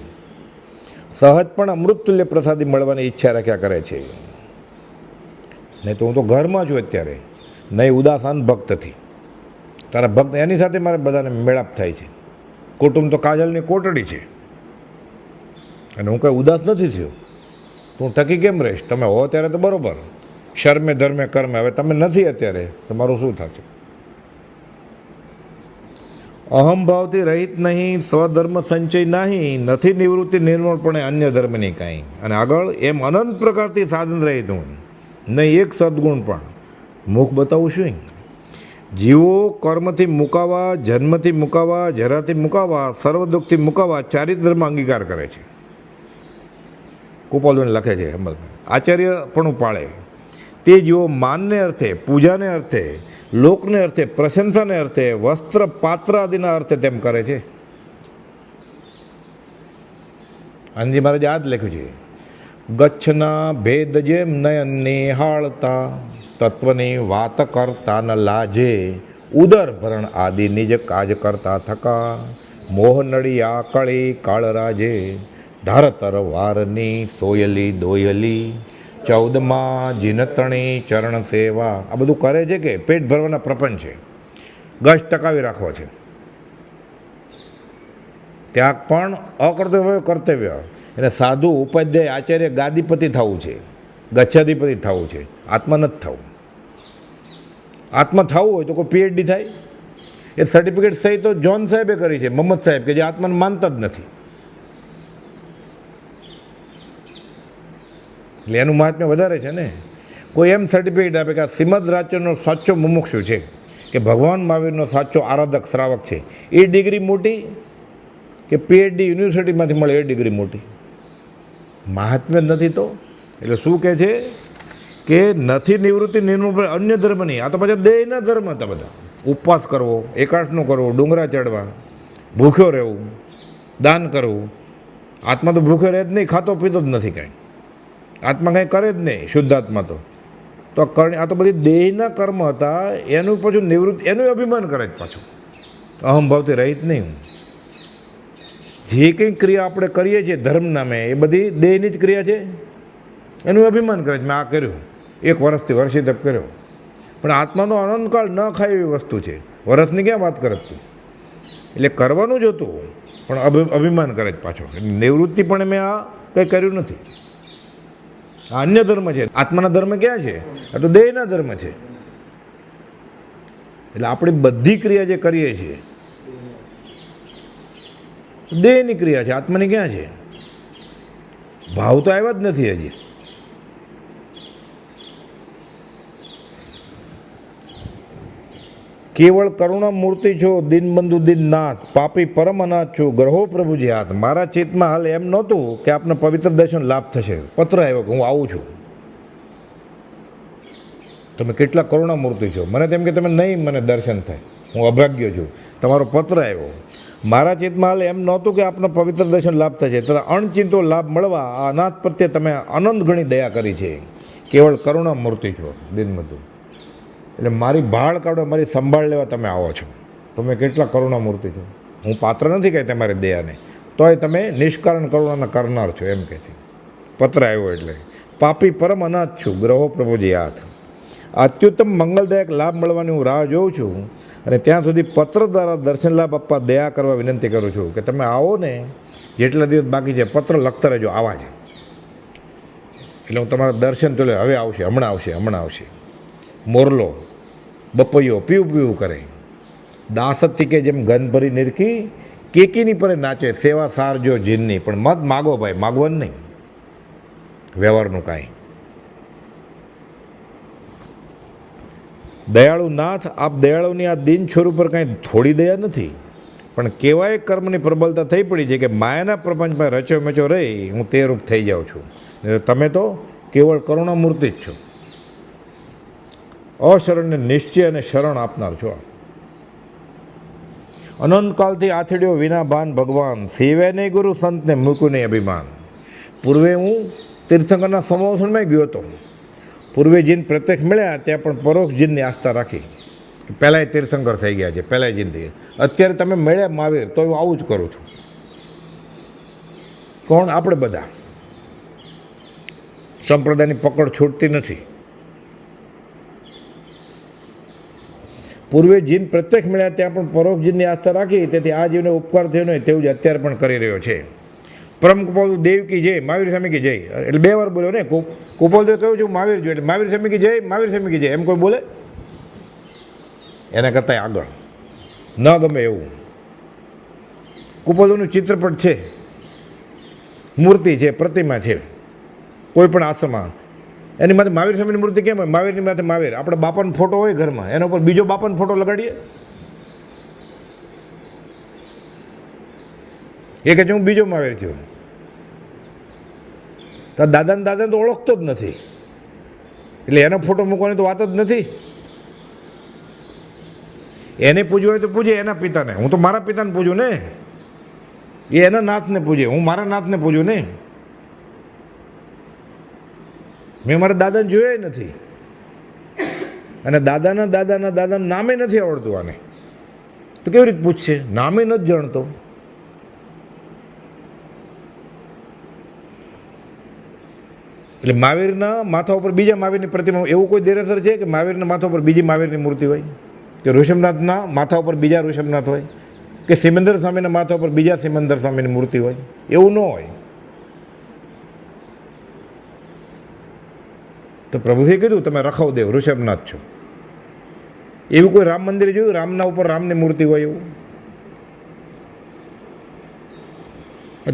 S1: સહજ પણ અમૃતતુલ્ય પ્રસાદી મળવાની ઈચ્છા રાખ્યા કરે છે. નહીં તો હું તો ઘરમાં છું અત્યારે, નહીં ઉદાસાન ભક્તથી. તારા ભક્ત એની સાથે મારે બધાને મેળાપ થાય છે. કુટુંબ તો કાજલની કોટડી છે, અને હું કંઈ ઉદાસ નથી થયો. તું ટકી કેમ રહીશ? તમે હો ત્યારે તો બરાબર, શર્મે ધર્મે કર્મે. હવે તમે નથી અત્યારે, તમારું શું થશે? અહમભાવથી રહિત નહીં, સ્વધર્મ સંચય નહીં, નથી નિવૃત્તિ નિર્મળપણે અન્ય ધર્મની કાંઈ. અને આગળ એમ અનંત પ્રકારથી સાધન રહિત હું, નહીં એક સદગુણ પણ. મુખ બતાવું શું? જીવો કર્મથી મુકાવા, જન્મથી મુકાવા, જરાથી મુકાવા, સર્વ દુઃખથી મુકાવા ચારિત્રધર્મ અંગીકાર કરે છે. કુપાલબેન લખે છે અમલભાઈ. આચાર્ય પણ પાળે તે જીવો માનને અર્થે, પૂજાને અર્થે, લોકને અર્થે, પ્રશંસાને અર્થે, વસ્ત્ર પાત્ર આદિના અર્થે તેમ કરે છે. આનંદજી મહારાજે આ જ લખ્યું છે. ગચ્છના ભેદ જેમ નયન નિહાળતા, તત્વની વાત કરતા ન લાજે, ઉદર ભરણ આદિ નિજ કાજ કરતા થકા, મોહ નળિયા કળી કાળરાજે, ધારતર વારની સોયલી દોયલી, 14માં જીનતણી ચરણ સેવા. આ બધું કરે છે કે પેટ ભરવાના પ્રપંચ છે, ગશ ટકાવી રાખવો છે. ત્યાગ પણ અકર્તવ્ય કર્તવ્ય. એને સાધુ ઉપાધ્યાય આચાર્ય ગાદીપતિ થવું છે, ગચ્છાધિપતિ થવું છે, આત્મા નથી થવું. આત્મા થવું હોય તો કોઈ પીએચડી થાય. એ સર્ટિફિકેટ સહી તો જોન સાહેબે કરી છે, મોહમ્મદ સાહેબ, કે જે આત્માને માનતા જ નથી. એટલે એનું મહાત્મ્ય વધારે છે ને. કોઈ એમ સર્ટિફિકેટ આપે કે આ શ્રીમદ રાજ્યનો સાચો મુમુક્ષુ છે, કે ભગવાન મહાવીરનો સાચો આરાધક શ્રાવક છે, એ ડિગ્રી મોટી કે પીએચડી યુનિવર્સિટીમાંથી મળે એ ડિગ્રી મોટી? મહાત્મ્ય નથી તો. એટલે શું કહે છે કે નથી નિવૃત્તિ નિર્મળ અન્ય ધર્મની. આ તો પછી દેહના ધર્મ હતા બધા. ઉપવાસ કરવો, એકાંશનું કરવું, ડુંગરા ચડવા, ભૂખ્યો રહેવું, દાન કરવું. આત્મા તો ભૂખ્યો રહે જ નહીં, ખાતો પીતો જ નથી કાંઈ. આત્મા કાંઈ કરે જ નહીં, શુદ્ધ આત્મા તો આ તો બધી દેહના કર્મ હતા. એનું પાછું નિવૃત્ત, એનું અભિમાન કરે જ પાછું, અહમભાવથી રહિત નહીં. જે કંઈ ક્રિયા આપણે કરીએ છીએ ધર્મ નામે, એ બધી દેહની જ ક્રિયા છે. એનું અભિમાન કરે છે, મેં આ કર્યું, 1 વર્ષથી વર્ષી તપ કર્યો. પણ આત્માનો અનંતકાળ ન ખાય એવી વસ્તુ છે. વર્ષની ક્યાં વાત કરે તું? એટલે કરવાનું જ હતું, પણ અભિમાન કરે જ પાછો. નિવૃત્તિ પણ મેં આ કંઈ કર્યું નથી. આ અન્ય ધર્મ છે. આત્માના ધર્મ ક્યાં છે? આ તો દેહના ધર્મ છે. એટલે આપણી બધી ક્રિયા જે કરીએ છીએ દેહની ક્રિયા છે, આત્માની ક્યાં છે? ભાવ તો આવ્યા જ નથી હજી. કેવળ કરુણા મૂર્તિ છો, દીનબંધુ દીનનાથ, પાપી પરમ અનાથ છું, ગ્રહો પ્રભુજી હાથ. મારા ચિત્તમાં હાલ એમ નહોતું કે આપને પવિત્ર દર્શન લાભ થશે. પત્ર આવ્યો કે હું આવું છું, તમે કેટલા કરુણા મૂર્તિ છો. મને તેમ કે તમે નહીં મને દર્શન થાય, હું અભાગ્ય છું. તમારો પત્ર આવ્યો. મારા ચિત્તમાં હાલ એમ નહોતું કે આપને પવિત્ર દર્શન લાભ થશે, તથા અણચિંતો લાભ મળવા આ અનાથ પ્રત્યે તમે અનંત ઘણી દયા કરી છે. કેવળ કરુણા મૂર્તિ છો, દીનબંધુ. એટલે મારી ભાળ કાઢો, મારી સંભાળ લેવા તમે આવો છો. તમે કેટલા કરુણા મૂર્તિ છો. હું પાત્ર નથી કહે તમારી દયાને, તોય તમે નિષ્કારણ કરુણાના કરનાર છો, એમ કહે છે. પત્ર આવ્યો એટલે પાપી પરમ અનાથ છું, ગ્રહો પ્રભુજી હાથ. અત્યુત્તમ મંગલદાયક લાભ મળવાની હું રાહ જોઉં છું અને ત્યાં સુધી પત્ર દ્વારા દર્શન લાભ આપવા દયા કરવા વિનંતી કરું છું કે તમે આવો ને, જેટલા દિવસ બાકી છે પત્ર લખતા રહેજો, આવા છે એટલે હું તમારા દર્શન તો હવે આવશે, હમણાં આવશે, હમણાં આવશે. મોરલો બપૈયો પીવું પીવું કરે, દાસતથી કે જેમ ગન ભરી નિરખી, કેકીની પર નાચે, સેવા સારજો જીનની. પણ મત માગો ભાઈ, માગવાનું નહીં વ્યવહારનું કાંઈ. દયાળુ નાથ, આપ દયાળુની આ દિન છોર ઉપર કાંઈ થોડી દયા નથી, પણ કેવાય કર્મની પ્રબળતા થઈ પડી છે કે માયાના પ્રપંચમાં રચો મેચો રહી હું તે રૂપ થઈ જાઉં છું. તમે તો કેવળ કરુણામૂર્તિ જ છો, અશરણને નિશ્ચય અને શરણ આપનાર છો. અનંતકાલથી આથડ્યો વિના ભાન ભગવાન, સેવે નહીં ગુરુ સંતને મૂક્યું નહીં અભિમાન. પૂર્વે હું તીર્થંકરના સમાવેશમાં ગયો હતો. પૂર્વે જીન પ્રત્યક્ષ મળ્યા ત્યાં પણ પરોક્ષ જીનની આસ્થા રાખી, પહેલાંય તીર્થંકર થઈ ગયા છે, પહેલાંય જીન થઈ ગયા. અત્યારે તમે મળ્યા મહાવીર તો હું આવું જ કરું છું. કોણ? આપણે બધા. સંપ્રદાયની પકડ છૂટતી નથી. પૂર્વે જીન પ્રત્યક્ષ મળ્યા ત્યાં પણ પરોક્ષ જીનની આસ્થા રાખી, તેથી આ જીવને ઉપકાર થયો નહીં તેવું જ અત્યારે પણ કરી રહ્યો છે. પરમ કૃપાળુ દેવ કી જય, મહાવીર સ્વામી કી જય. એટલે 2 વાર બોલ્યો ને, કૃપાળુ કહ્યું છું મહાવીર જો, એટલે મહાવીર સ્વામી કી જય, મહાવીર સ્વામી કી જય એમ કોઈ બોલે? એના કરતાં આગળ ન ગમે એવું. કૃપાળુનું ચિત્રપટ છે, મૂર્તિ છે, પ્રતિમા છે કોઈ પણ આશ્રમમાં, એની માથે મહાવીર સ્વામીની મૂર્તિ કેમ હોય? મહાવીરની માથે મહાવીર. આપણે બાપાનો ફોટો હોય ઘરમાં, એના ઉપર બીજો બાપાનો ફોટો લગાડીએ, એ કહે છે હું બીજો મહાવીર છું. તો દાદાને તો ઓળખતો જ નથી, એટલે એનો ફોટો મૂકવાની તો વાત જ નથી. એને પૂજવું હોય તો પૂજે એના પિતાને, હું તો મારા પિતાને પૂજું ને. એ એના નાથને પૂજે, હું મારા નાથને પૂજું ને. મેં મારા દાદાને જોયા નથી, અને દાદાના નામે નથી આવડતું આને, તો કેવી રીતે પૂછશે? નામે નથી જાણતો. એટલે મહાવીરના માથા ઉપર બીજા મહાવીરની પ્રતિમા, એવું કોઈ દેરાસર છે કે મહાવીરના માથા ઉપર બીજી મહાવીરની મૂર્તિ હોય, કે ઋષભનાથના માથા ઉપર બીજા ઋષભનાથ હોય, કે સિમંદર સ્વામીના માથા ઉપર બીજા સિમંદર સ્વામીની મૂર્તિ હોય? એવું ન હોય. તો પ્રભુએ કીધું તમે રખવદેવ ઋષભનાથ છો. એવું કોઈ રામ મંદિર જોયું રામના ઉપર રામની મૂર્તિ હોય એવું?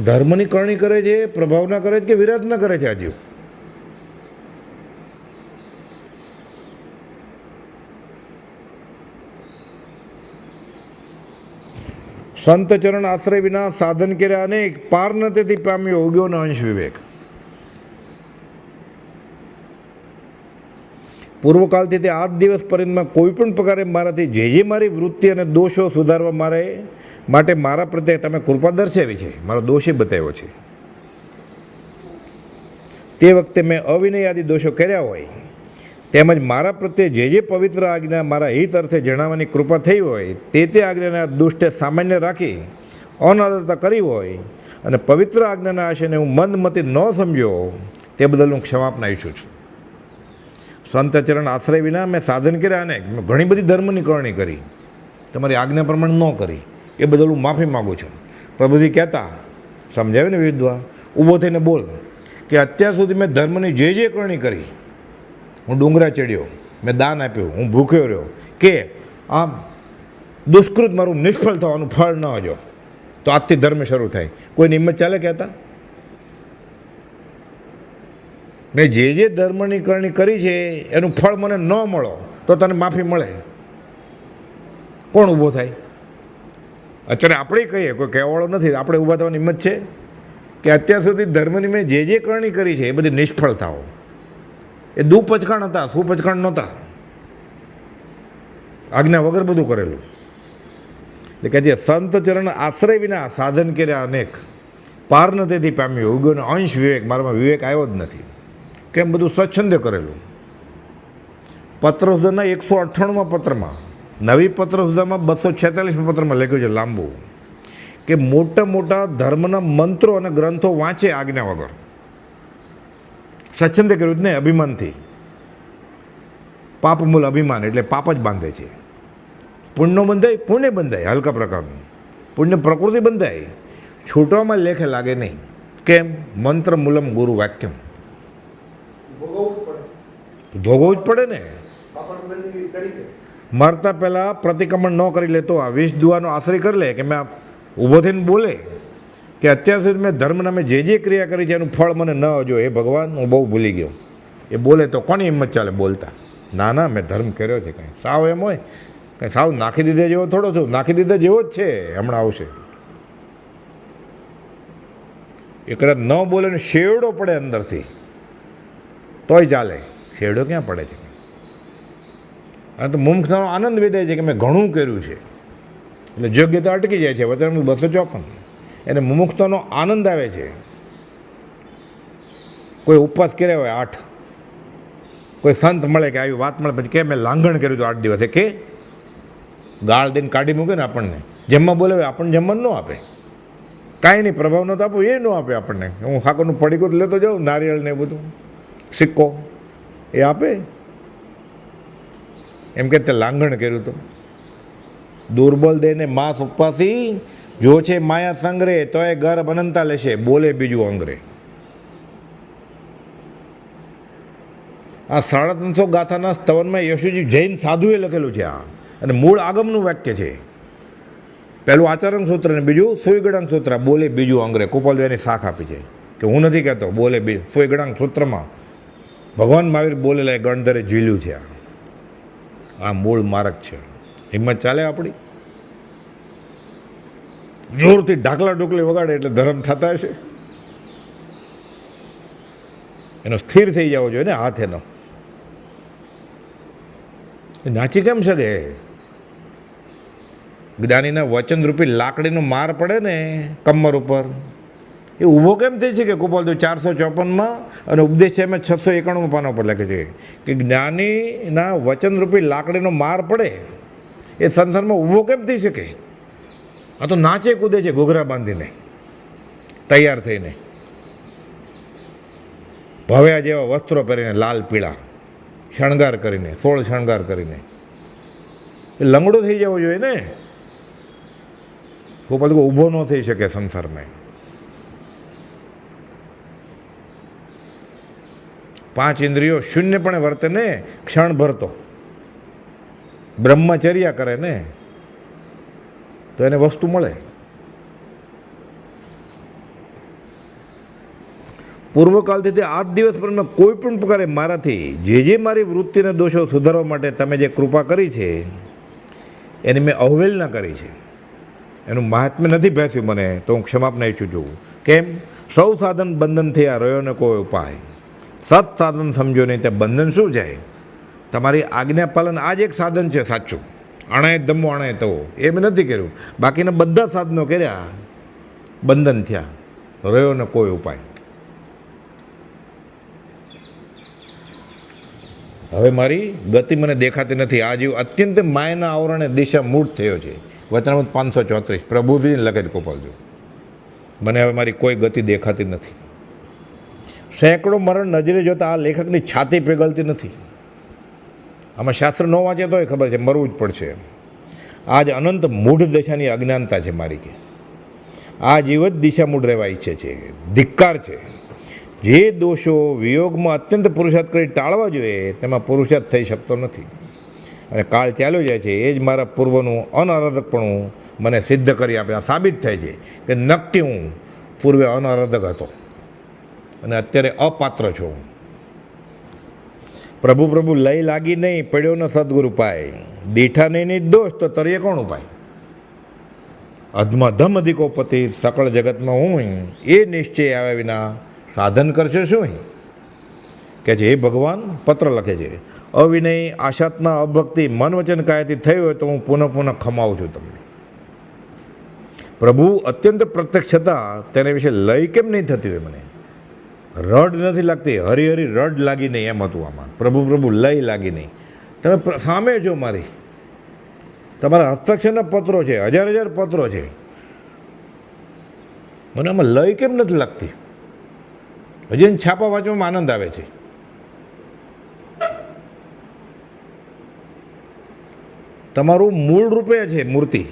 S1: ધર્મની કરણી કરે છે, પ્રભાવના કરે છે કે વિરાધના કરે છે? આજુ સંત ચરણ આશ્રય વિના સાધન કર્યા અનેક, પાર ન તેથી પામ્યો ઉગ્યો ન અંશ વિવેક. પૂર્વકાળથી તે આજ દિવસ પર્યંતમાં કોઈ પણ પ્રકારે મારાથી જે મારી વૃત્તિ અને દોષો સુધારવા માટે મારા પ્રત્યે તમે કૃપા દર્શાવી છે, મારો દોષે બતાવ્યો છે. તે વખતે મેં અવિનય આદિ દોષો કર્યા હોય, તેમજ મારા પ્રત્યે જે પવિત્ર આજ્ઞા મારા હિત અર્થે જણાવવાની કૃપા થઈ હોય તે આજ્ઞાના દુષ્ટે સામાન્ય રાખી અનાદરતા કરી હોય અને પવિત્ર આજ્ઞાના આશયને હું મંદમતી ન સમજ્યો, તે બદલ હું ક્ષમાપના ઈચ્છું છું. સંત ચરણ આશ્રય વિના મેં સાધન કર્યા અને ઘણી બધી ધર્મની કરણી કરી, તમારી આજ્ઞા પ્રમાણે ન કરી, એ બદલ હું માફી માગું છું. પ્રભુજી કહેતા સમજાવે ને વિદ્વા, ઊભો થઈને બોલ કે અત્યાર સુધી મેં ધર્મની જે કરણી કરી, હું ડુંગરા ચડ્યો, મેં દાન આપ્યું, હું ભૂખ્યો રહ્યો, કે આમ દુષ્કૃત મારું નિષ્ફળ થવાનું ફળ ન હજો, તો આજથી ધર્મ શરૂ થાય. કોઈની હિંમત ચાલે કહેતા? મેં જે ધર્મની કરણી કરી છે એનું ફળ મને ન મળો તો તને માફી મળે. કોણ ઊભો થાય? અત્યારે આપણે કહીએ, કોઈ કહેવાળો નથી, આપણે ઊભા થવાની હિંમત છે કે અત્યાર સુધી ધર્મની મેં જે કરણી કરી છે એ બધી નિષ્ફળ થાઓ? એ દુપચકાણ હતા, સુપચકાણ નહોતા. આજ્ઞા વગર બધું કરેલું. એટલે કે જે સંત ચરણ આશ્રય વિના સાધન કર્યા અનેક, પાર ન તેથી પામ્યો ઉગ્યોનો અંશ વિવેક, મારામાં વિવેક આવ્યો જ નથી. કેમ? બધું સ્વચ્છંદે કરેલું. પત્ર સુધાના 198માં પત્રમાં, નવી પત્ર સુધામાં 246 પત્રમાં લખ્યું છે લાંબુ, કે મોટા મોટા ધર્મના મંત્રો અને ગ્રંથો વાંચે આજ્ઞા વગર. સ્વચ્છંદે કર્યું જ ને, અભિમાનથી. પાપ મૂળ અભિમાન એટલે પાપ જ બાંધે છે. પુણ્યનો બંધાય, પુણ્ય બંધાય હલકા પ્રકારનું, પુણ્ય પ્રકૃતિ બંધાય, છૂટવામાં લેખે લાગે નહીં. કેમ? મંત્ર મૂલમ ગુરુ વાક્યમ, ભોગવવું જ પડે ને. મરતા પહેલાં પ્રતિક્રમણ ન કરી લે તો આ 20 દુઆનો આશ્રય કરી લે કે મેં ઊભો થઈને બોલે કે અત્યાર સુધી મેં ધર્મ નામે જે ક્રિયા કરી છે એનું ફળ મને ન જો, એ ભગવાન હું બહુ ભૂલી ગયો. એ બોલે તો કોની હિંમત ચાલે બોલતા? ના ના, મેં ધર્મ કર્યો છે. કાંઈ સાવ એમ હોય કાંઈ સાવ નાખી દીધે જેવો થોડો છું, નાખી દીધે જેવો જ છે. હમણાં આવશે એ કદાચ ન બોલે ને શેવડો પડે અંદરથી તોય ચાલે. શેવડો ક્યાં પડે છે? આ તો મુમુક્ષનો આનંદ વિદાય છે કે મેં ઘણું કર્યું છે, એટલે યોગ્યતા અટકી જાય છે. વચનામૃત 254 એને મુમુક્ષનો આનંદ આવે છે. કોઈ ઉપવાસ કર્યા હોય 8, કોઈ સંત મળે કે આવી વાત મળે પછી કે મેં લાંઘણ કર્યું હતું 8 દિવસે, કે ગાળ દઈને કાઢી મૂકે ને આપણને. જમવા બોલાવે આપણને જમવા ન આપે, કાંઈ નહીં, પ્રભાવ નહોતો આપો એ ન આપે આપણને. હું ખાકોનું પડીકું લેતો જાઉં, નારિયેળ ને બધું, સિક્કો એ આપે. એમ કે તે લાંઘણ કર્યું હતું. દુર્બલ દેને માંસ ઉપવાસી, જો છે માયા સંગ્રહ તો એ ગર્ભ અનંતા લેશે, બોલે બીજું અંગ્રે. આ 350 ગાથાના સ્તવનમાં યશુજી જૈન સાધુએ લખેલું છે આ, અને મૂળ આગમનું વાક્ય છે. પહેલું આચરણ સૂત્ર ને બીજું સુઈગડાંગ સૂત્ર, બોલે બીજું અંગ્રે. કુપાલદેવની શાખ આપી છે કે હું નથી કહેતો, બોલે બીજું. સુઈગડાંગ સૂત્રમાં ભગવાન મહાવીર બોલેલા એ ગણધરે ઝીલ્યું છે. આ મૂળ માર્ગ છે. હિંમત ચાલે આપણી? જોરથી ઢાકલા ઢોકલી વગાડે એટલે ધર્મ થતા હશે? એનો સ્થિર થઈ જવો જોઈએ ને હાથ એનો. નાચી કેમ શકે? જ્ઞાનીના વચનરૂપી લાકડીનો માર પડે ને કમર ઉપર, એ ઊભો કેમ થઈ છે? કે કુપાલદેવ 454માં અને ઉપદેશ છે એમાં 691 પાના પર લખે છે કે જ્ઞાનીના વચનરૂપી લાકડીનો માર પડે એ સંસારમાં ઊભો કેમ થઈ શકે? આ તો નાચે કૂદે છે ઘૂઘરા બાંધીને, તૈયાર થઈને, ભવ્યા જેવા વસ્ત્રો પહેરીને, લાલ પીળા શણગાર કરીને, 16 શણગાર કરીને. એ લંગડો થઈ જવો જોઈએ ને. ગોપાલ ઊભો ન થઈ શકે સંસારમાં. 5 ઇન્દ્રિયો શૂન્યપણે વર્તે ને, ક્ષણ ભરતો બ્રહ્મચર્યા કરે ને તો એને વસ્તુ મળે. પૂર્વકાળથી તે આજ દિવસ પરના કોઈ પણ પ્રકારે મારાથી જે મારી વૃત્તિના દોષો સુધારવા માટે તમે જે કૃપા કરી છે એની મેં અવહેલના કરી છે. એનું મહાત્મ્ય નથી ભેસ્યું મને, તો હું ક્ષમાપના ઈચ્છું છું. કેમ? સૌ સાધન બંધન થયા, રહ્યો ને કોઈ ઉપાય. સત સાધન સમજો નહીં તે બંધન શું જાય? તમારી આજ્ઞા પાલન આ જ એક સાધન છે સાચું. અણાય ધમ્મો અણાય તો એ મેં નથી કર્યું. બાકીના બધા સાધનો કર્યા, બંધન થયા, રહ્યો ને કોઈ ઉપાય. હવે મારી ગતિ મને દેખાતી નથી. આ જીવ અત્યંત માયાના આવરણે દિશા મૂળ થયો છે. વચનામૃત 534 પ્રભુજી લખે છે ગોપાલજી, મને હવે મારી કોઈ ગતિ દેખાતી નથી. સેંકડો મરણ નજરે જોતા આ લેખકની છાતી પીગળતી નથી. આમાં શાસ્ત્ર ન વાંચે તોય ખબર છે મરવું જ પડશે. આ જ અનંત મૂઢ દશાની અજ્ઞાનતા છે મારી, કે આ જીવ જ દિશા મૂઢ રહેવા ઈચ્છે છે. ધિક્કાર છે. જે દોષો વિયોગમાં અત્યંત પુરુષાર્થ કરી ટાળવા જોઈએ તેમાં પુરુષાર્થ થઈ શકતો નથી, અને કાળ ચાલ્યો જાય છે. એ જ મારા પૂર્વનું અનારાધકપણું મને સિદ્ધ કરી આપે. આ સાબિત થાય છે કે નક્કી હું પૂર્વે અનારાધક હતો અને અત્યારે અપાત્ર છું. પ્રભુ પ્રભુ લઈ લાગી નહીં, પડ્યો ન સદગુરુ પાય. દીઠા નહીં દોષ તો તરીએ કોણ ઉપાય? અધમ અધિકો પતિ સકળ જગતમાં હું, એ નિશ્ચય આવ્યા વિના સાધન કરશે શું? કે છે હે ભગવાન, પત્ર લખે છે, અવિનય આશાતના અભક્તિ મન વચન કાયાથી થયું હોય તો હું પુનઃ ખમાવું છું તમને. પ્રભુ અત્યંત પ્રત્યક્ષ છતાં તેના વિશે લય કેમ નહીં થતી હોય? મને રડ નથી લાગતી. હરિહરિ રડ લાગી નહીં એમ હતું આમાં. પ્રભુ પ્રભુ લય લાગી નહીં. તમે સામે જો મારી, તમારા હસ્તાક્ષરના પત્રો છે, 1000 પત્રો છે, મને આમાં લય કેમ નથી લાગતી? હજી છાપા વાંચવામાં આનંદ આવે છે. તમારું મૂળ રૂપે છે મૂર્તિ.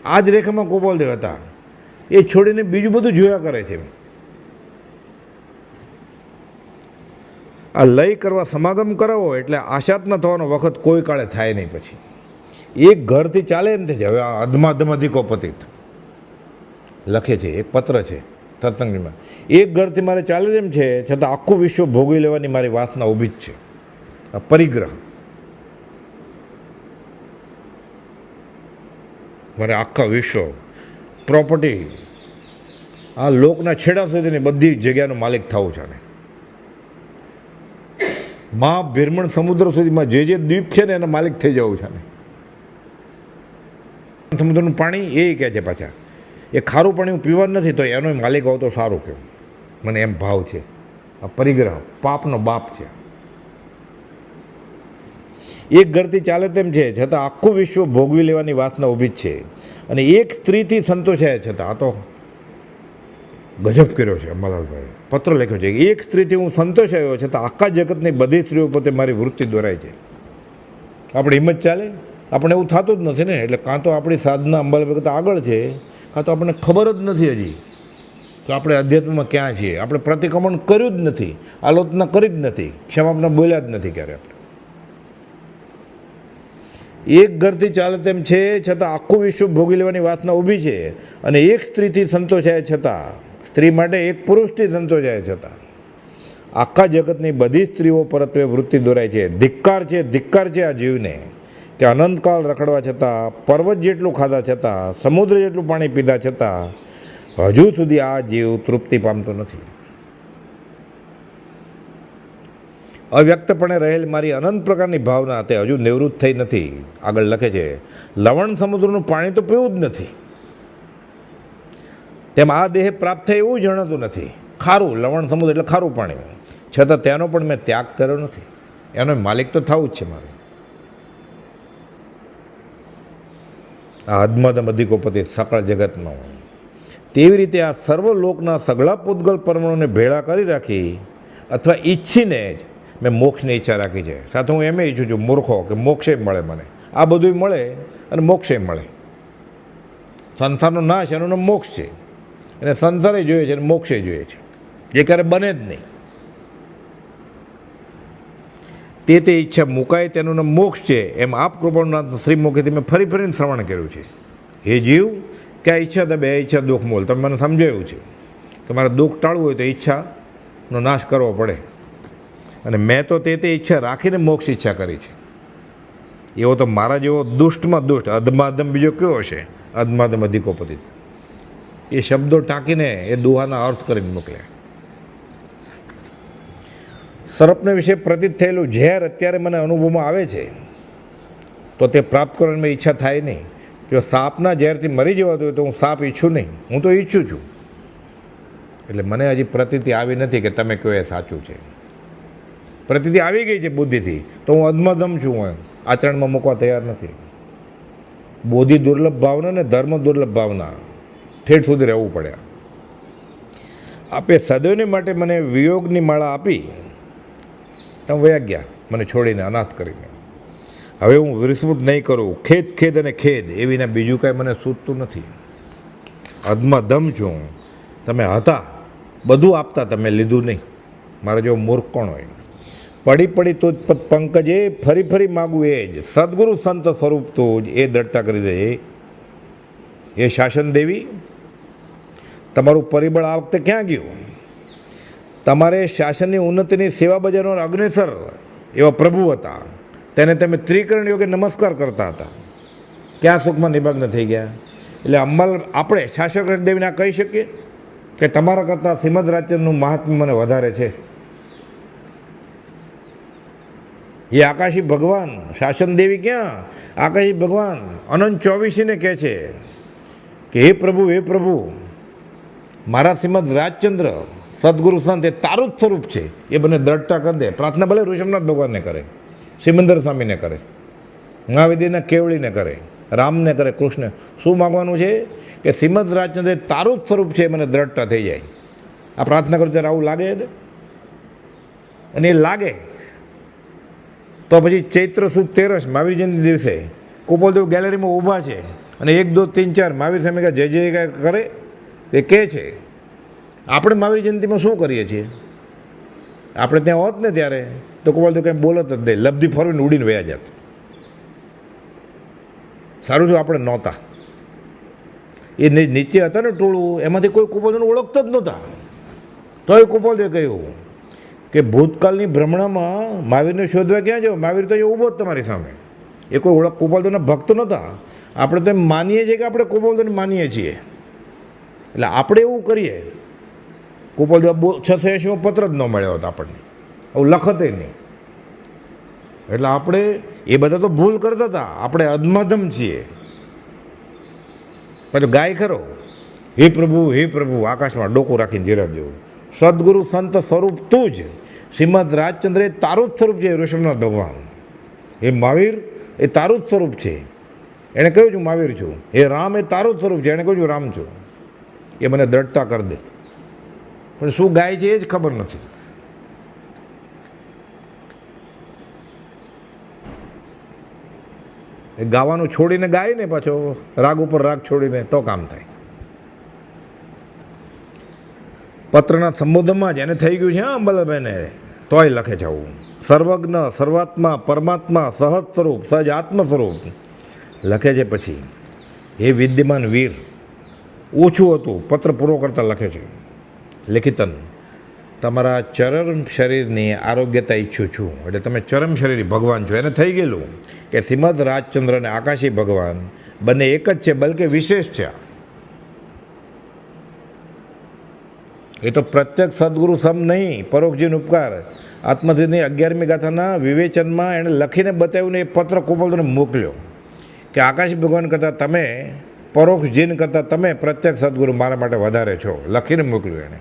S1: આ જ રેખામાં ગોપાલદેવ હતા. એ છોડીને બીજું બધું જોયા કરે છે. આ લય કરવા સમાગમ કરાવો એટલે આશાત ન થવાનો વખત કોઈ કાળે થાય નહીં. પછી એક ઘરથી ચાલે નથી. હવે આ અધમાધમ અધિકોપતિત લખે છે, એક પત્ર છે સત્સંગમાં. એક ઘરથી મારે ચાલે તેમ છે, છતાં આખું વિશ્વ ભોગવી લેવાની મારી વાસના ઊભી જ છે. આ પરિગ્રહ, મારે આખા વિશ્વ, પ્રોપર્ટી, આ લોકના છેડા સુધીની બધી જગ્યાનો માલિક થવું છે. મા ભીરમણ સમુદ્ર સુધીમાં જે જે દ્વીપ છે ને એના માલિક થઈ જવું છે. સમુદ્રનું પાણી એ કહે છે પાછા, એ ખારું પાણી હું પીવા નથી, તો એનો માલિક હોવ તો સારું કેવું. મને એમ ભાવ છે. આ પરિગ્રહ પાપનો બાપ છે. એક ઘરથી ચાલે તેમ છે, છતાં આખું વિશ્વ ભોગવી લેવાની વાસના ઊભી જ છે. અને એક સ્ત્રીથી સંતોષાય છતાં, આ તો ગજબ કર્યો છે અંબાલાલભાઈ, પત્ર લખ્યો છે. એક સ્ત્રીથી હું સંતોષાયો છતાં આખા જગતની બધી સ્ત્રીઓ પોતે મારી વૃત્તિ દોરાય છે. આપણે હિંમત ચાલે? આપણે એવું થતું જ નથી ને. એટલે કાં તો આપણી સાધના અંબાલાલભાઈ કરતાં આગળ છે, કાં તો આપણને ખબર જ નથી હજી તો આપણે અધ્યાત્મમાં ક્યાં છીએ. આપણે પ્રતિક્રમણ કર્યું જ નથી, આલોચના કરી જ નથી, ક્ષમાપના બોલ્યા જ નથી ક્યારે આપણે. એક ઘરથી ચાલે તેમ છે, છતાં આખું વિશ્વ ભોગી લેવાની વાસના ઊભી છે. અને એક સ્ત્રીથી સંતોષાય છતાં, સ્ત્રી માટે એક પુરુષથી સંતોષાય છતાં આખા જગતની બધી સ્ત્રીઓ પરત્વે વૃત્તિ દોરાય છે. ધિક્કાર છે, ધિક્કાર છે આ જીવને, કે અનંતકાળ રખડવા છતાં, પર્વત જેટલું ખાધા છતાં, સમુદ્ર જેટલું પાણી પીધા છતાં હજુ સુધી આ જીવ તૃપ્તિ પામતો નથી. અવ્યક્તપણે રહેલ મારી અનંત પ્રકારની ભાવના તે હજુ નિવૃત્ત થઈ નથી. આગળ લખે છે, લવણ સમુદ્રનું પાણી તો પીવું જ નથી, તેમ આ દેહ પ્રાપ્ત થાય એવું જણાતું નથી. ખારું, લવણ સમુદ્ર એટલે ખારું પાણી, છતાં તેનો પણ મેં ત્યાગ કર્યો નથી. એનો માલિક તો થવું જ છે મારે. આ અધમદમ અધિકોપતિ સકળ જગતનો. તેવી રીતે આ સર્વલોકના સગળા પૂતગલ પરમાણુને ભેળા કરી રાખી અથવા ઈચ્છીને જ મેં મોક્ષની ઈચ્છા રાખી છે. સાથે હું એમ ઈચ્છું છું, મૂર્ખો, કે મોક્ષે મળે મને. આ બધું મળે અને મોક્ષે મળે. સંસારનો નાશ એનો નામ મોક્ષ છે. અને સંસારે જોઈએ છે અને મોક્ષે જોઈએ છે, જે ક્યારે બને જ નહીં. તે ઈચ્છા મુકાય તેનું નામ મોક્ષ છે. એમ આપ કૃપાનાથ શ્રીમુખેથી મેં ફરી ફરીને શ્રવણ કર્યું છે. હે જીવ, કે આ ઈચ્છા તો બે ઈચ્છા દુઃખ મોલ. તમે મને સમજાવ્યું છે કે મારે દુઃખ ટાળવું હોય તો ઈચ્છાનો નાશ કરવો પડે. અને મેં તો તે ઈચ્છા રાખીને મોક્ષ ઈચ્છા કરી છે. એવો તો મારા જેવો દુષ્ટમાં દુષ્ટ અધમાધમ બીજો કયો હશે? અધમાધમ અધિકોપતિ. એ શબ્દો ટાંકીને એ દુહાના અર્થ કરીને મોકલ્યા. સર્પને વિશે પ્રતીત થયેલું ઝેર અત્યારે મને અનુભવમાં આવે છે, તો તે પ્રાપ્ત કરવાની મેં ઈચ્છા થાય નહીં. જો સાપના ઝેરથી મરી જવાતું હોય તો હું સાપ ઈચ્છું નહીં, હું તો ઈચ્છું છું. એટલે મને હજી પ્રતીતિ આવી નથી કે તમે કહો એ સાચું છે. પ્રતીતિ આવી ગઈ છે બુદ્ધિથી, તો હું અધમધમ છું, હું આચરણમાં મૂકવા તૈયાર નથી. બોધિ દુર્લભ ભાવના ને ધર્મ દુર્લભ ભાવના, ઠેઠ સુધી રહેવું પડે. આપે સદૈવને માટે મને વિયોગની માળા આપી, તમે વયા ગયા મને છોડીને, અનાથ કરીને. હવે હું વિસ્મૃત નહીં કરું. ખેદ ખેદ અને ખેદ, એવીને બીજું કાંઈ મને સૂચતું નથી. અધમધમ છું. તમે હતા, બધું આપતા, તમે લીધું નહીં. મારા જેવો મૂર્ખ કોણ હોય? પડી પડી તુજપત પંકજે, ફરી ફરી માગું એ જ, સદગુરુ સંત સ્વરૂપ તું જ, એ દ્રઢતા કરી દે. એ શાસન દેવી, તમારું પરિબળ આ વખતે ક્યાં ગયું? તમારે શાસનની ઉન્નતિની સેવા બજારનો અગ્રેસર એવા પ્રભુ હતા, તેને તમે ત્રિકરણ યોગે નમસ્કાર કરતા હતા. ક્યાં સુખમાં નિમગ્ન થઈ ગયા? એટલે અંબાલ આપણે શાસક દેવીને કહી શકીએ કે તમારા કરતાં શ્રીમદ રાજચંદ્રનું મહાત્મ્ય મને વધારે છે? એ આકાશી ભગવાન શાસન દેવી ક્યાં? આકાશી ભગવાન અનંત 24ને કહે છે કે હે પ્રભુ, મારા શ્રીમદ રાજચંદ્ર સદગુરુ સંત એ તારું જ સ્વરૂપ છે. એ બંને દ્રઢતા કરી દે. પ્રાર્થના ભલે ઋષભનાથ ભગવાનને કરે, સિમંદર સ્વામીને કરે, મહાવિદ્યના કેવળીને કરે, રામને કરે, કૃષ્ણ. શું માગવાનું છે? કે શ્રીમદ રાજચંદ્ર એ તારું જ સ્વરૂપ છે, મને દ્રઢતા થઈ જાય. આ પ્રાર્થના કરું ત્યારે આવું લાગે ને? અને એ લાગે તો પછી ચૈત્ર સુદ 13 મહાવીર જયંતિ દિવસે કુપોલદેવ ગેલેરીમાં ઊભા છે અને 1 2 3 4 મહાવીર સામે જય જય કરે એ કહે છે. આપણે મહાવીર જયંતિમાં શું કરીએ છીએ? આપણે ત્યાં હોત ને ત્યારે તો કુપોલદેવ કંઈ બોલત જ નહીં, લબ્ધી ફરવીને ઉડીને વયા જાત. સારું જો આપણે નહોતા. એ નીચે હતા ને ટોળું, એમાંથી કોઈ કુપોલદેવને ઓળખતો જ નહોતા. તોય કુપોલદેવે કહ્યું કે ભૂતકાળની ભ્રમણામાં મહાવીરને શોધવા ક્યાં જાઓ? મહાવીર તો એ ઊભો જ તમારી સામે. એ કોઈ ઓળખ કુપોલદેવના ભક્ત નહોતા. આપણે તો એમ માનીએ છીએ કે આપણે કુપોલદેવને માનીએ છીએ. એટલે આપણે એવું કરીએ. કુપોલદેવ 680 પત્ર જ ન મળ્યો હતો આપણને, આવું લખતે નહીં. એટલે આપણે એ બધા તો ભૂલ કરતા હતા, આપણે અધમધમ છીએ. પછી ગાય ખરો, હે પ્રભુ આકાશમાં ડોકું રાખીને જીરાબ જેવું. સદગુરુ સંત સ્વરૂપ તું જ, શ્રીમદ રાજચંદ્ર એ તારું જ સ્વરૂપ છે. ઋષભનાથ ભગવાન એ મહાવીર એ તારું જ સ્વરૂપ છે. એણે કહ્યું છું મહાવીર છું. એ રામ એ તારું જ સ્વરૂપ છે. એણે કહ્યું છું રામ છું. એ મને દ્રઢતા કરી દે. પણ શું ગાય છે એ જ ખબર નથી. એ ગાવાનું છોડીને ગાય ને પાછો રાગ ઉપર રાગ છોડીને તો કામ થાય. પત્રના સંબોધનમાં જ એને થઈ ગયું છે અંબલબેને, તોય લખે છે આવું. સર્વજ્ઞ સર્વાત્મા પરમાત્મા સહજ સ્વરૂપ સહજ આત્મ સ્વરૂપ લખે છે. પછી એ વિદ્યમાન વીર ઓછું હતું, પત્ર પૂરો કરતાં લખે છે લેખિતન તમારા ચરમ શરીરની આરોગ્યતા ઈચ્છું છું. એટલે તમે ચરમ શરીર ભગવાન છો. એને થઈ ગયેલું કે શ્રીમદ રાજચંદ્ર અને આકાશી ભગવાન બંને એક જ છે, બલકે વિશેષ છે. એ તો પ્રત્યક્ષ સદગુરુ સમ નહીં, પરોક્ષજીનો ઉપકાર. આત્મધીની 11મી ગાથાના વિવેચનમાં એણે લખીને બતાવ્યું. એ પત્ર કુપોલદેવને મોકલ્યો કે આકાશી ભગવાન કરતાં તમે, પરોક્ષ જીન કરતાં તમે પ્રત્યક્ષ સદગુરુ મારા માટે વધારે છો. લખીને મોકલ્યું એણે.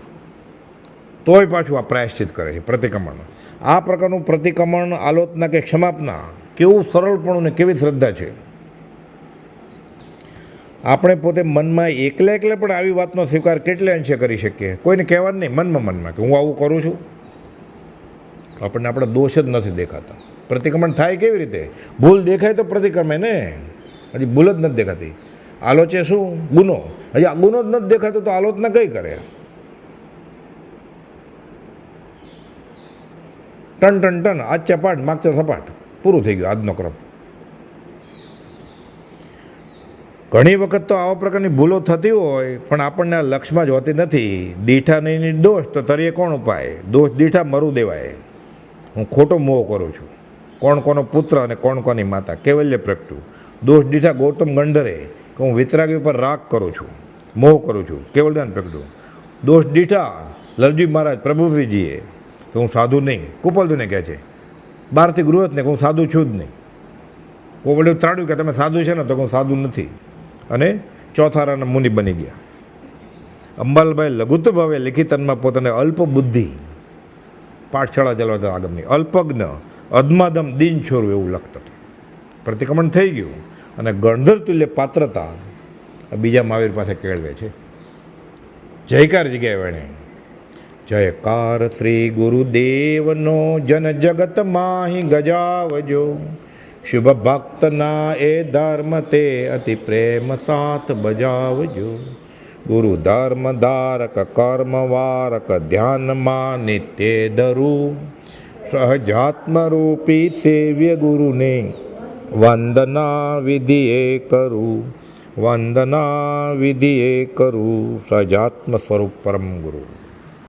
S1: તોય પાછું આ પ્રાયશ્ચિત કરે છે, પ્રતિક્રમણ. આ પ્રકારનું પ્રતિક્રમણ, આલોચના કે ક્ષમાપના કેવું સરળપણું ને કેવી શ્રદ્ધા છે. આપણે પોતે મનમાં એકલા પણ આવી વાતનો સ્વીકાર કેટલે અંશે કરી શકીએ? કોઈને કહેવાનું નહીં, મનમાં કે હું આવું કરું છું. આપણને આપણા દોષ જ નથી દેખાતા. પ્રતિક્રમણ થાય કેવી રીતે? ભૂલ દેખાય તો પ્રતિક્રમે ને, હજી ભૂલ જ નથી દેખાતી. આલોચે શું? ગુનો. હજી આ ગુનો જ નથી દેખાતો તો આલોચના કઈ કરે? ટન આજ ચપાટ માગતા સપાટ, પૂરું થઈ ગયું આજનો ક્રમ. ઘણી વખત તો આવા પ્રકારની ભૂલો થતી હોય પણ આપણને આ લક્ષમાં જ હોતી નથી. દીઠા નહીં દોષ તો તરીએ કોણ ઉપાય? દોષ દીઠા મરું દેવાય. હું ખોટો મોહ કરું છું. કોણ કોનો પુત્ર અને કોણ કોની માતા કેવલ્ય પ્રગટું. દોષ દીઠા ગૌતમ ગંધરે કે હું વિતરાગી ઉપર રાગ કરું છું, મોહ કરું છું, કેવલદાન પ્રગટું. દોષ દીઠા લલજી મહારાજ પ્રભુશ્રીજીએ કે હું સાધુ નહીં. કુપોલદેવને કહે છે બહારથી ગૃહસ્થને કે હું સાધુ છું જ નહીં. કુપોલદેવ ત્રાડ્યું કે તમે સાધુ છે ને? તો હું સાધુ નથી. અને ચોથારાના મુનિ બની ગયા. અંબાલાલભાઈ લઘુત્વ ભાવે લિખિતનમાં પોતાને અલ્પ બુદ્ધિ પાઠશાળા ચલાવતા આગમની અલ્પજ્ઞ અધમાદમ દિન છોરું એવું લખતા હતા. પ્રતિક્રમણ થઈ ગયું અને ગણધર તુલ્ય પાત્રતા બીજા મહાવીર પાસે કેળવે છે. જયકાર જગ્યાએ એણે જયકાર શ્રી ગુરુદેવનો જન જગત માહી ગજાવજો. શુભ ભક્તના એ ધર્મ તે અતિ પ્રેમ સાથ બજાવજો. ગુરુ ધર્મ ધારક કર્મ વારક ધ્યાનમાં નિત્ય ધરું. સહજાત્મ રૂપી સેવ્ય ગુરુને વંદના વિધિએ કરું. વંદના વિધિએ કરું. સહજાત્મ સ્વરૂપ પરમ ગુરુ.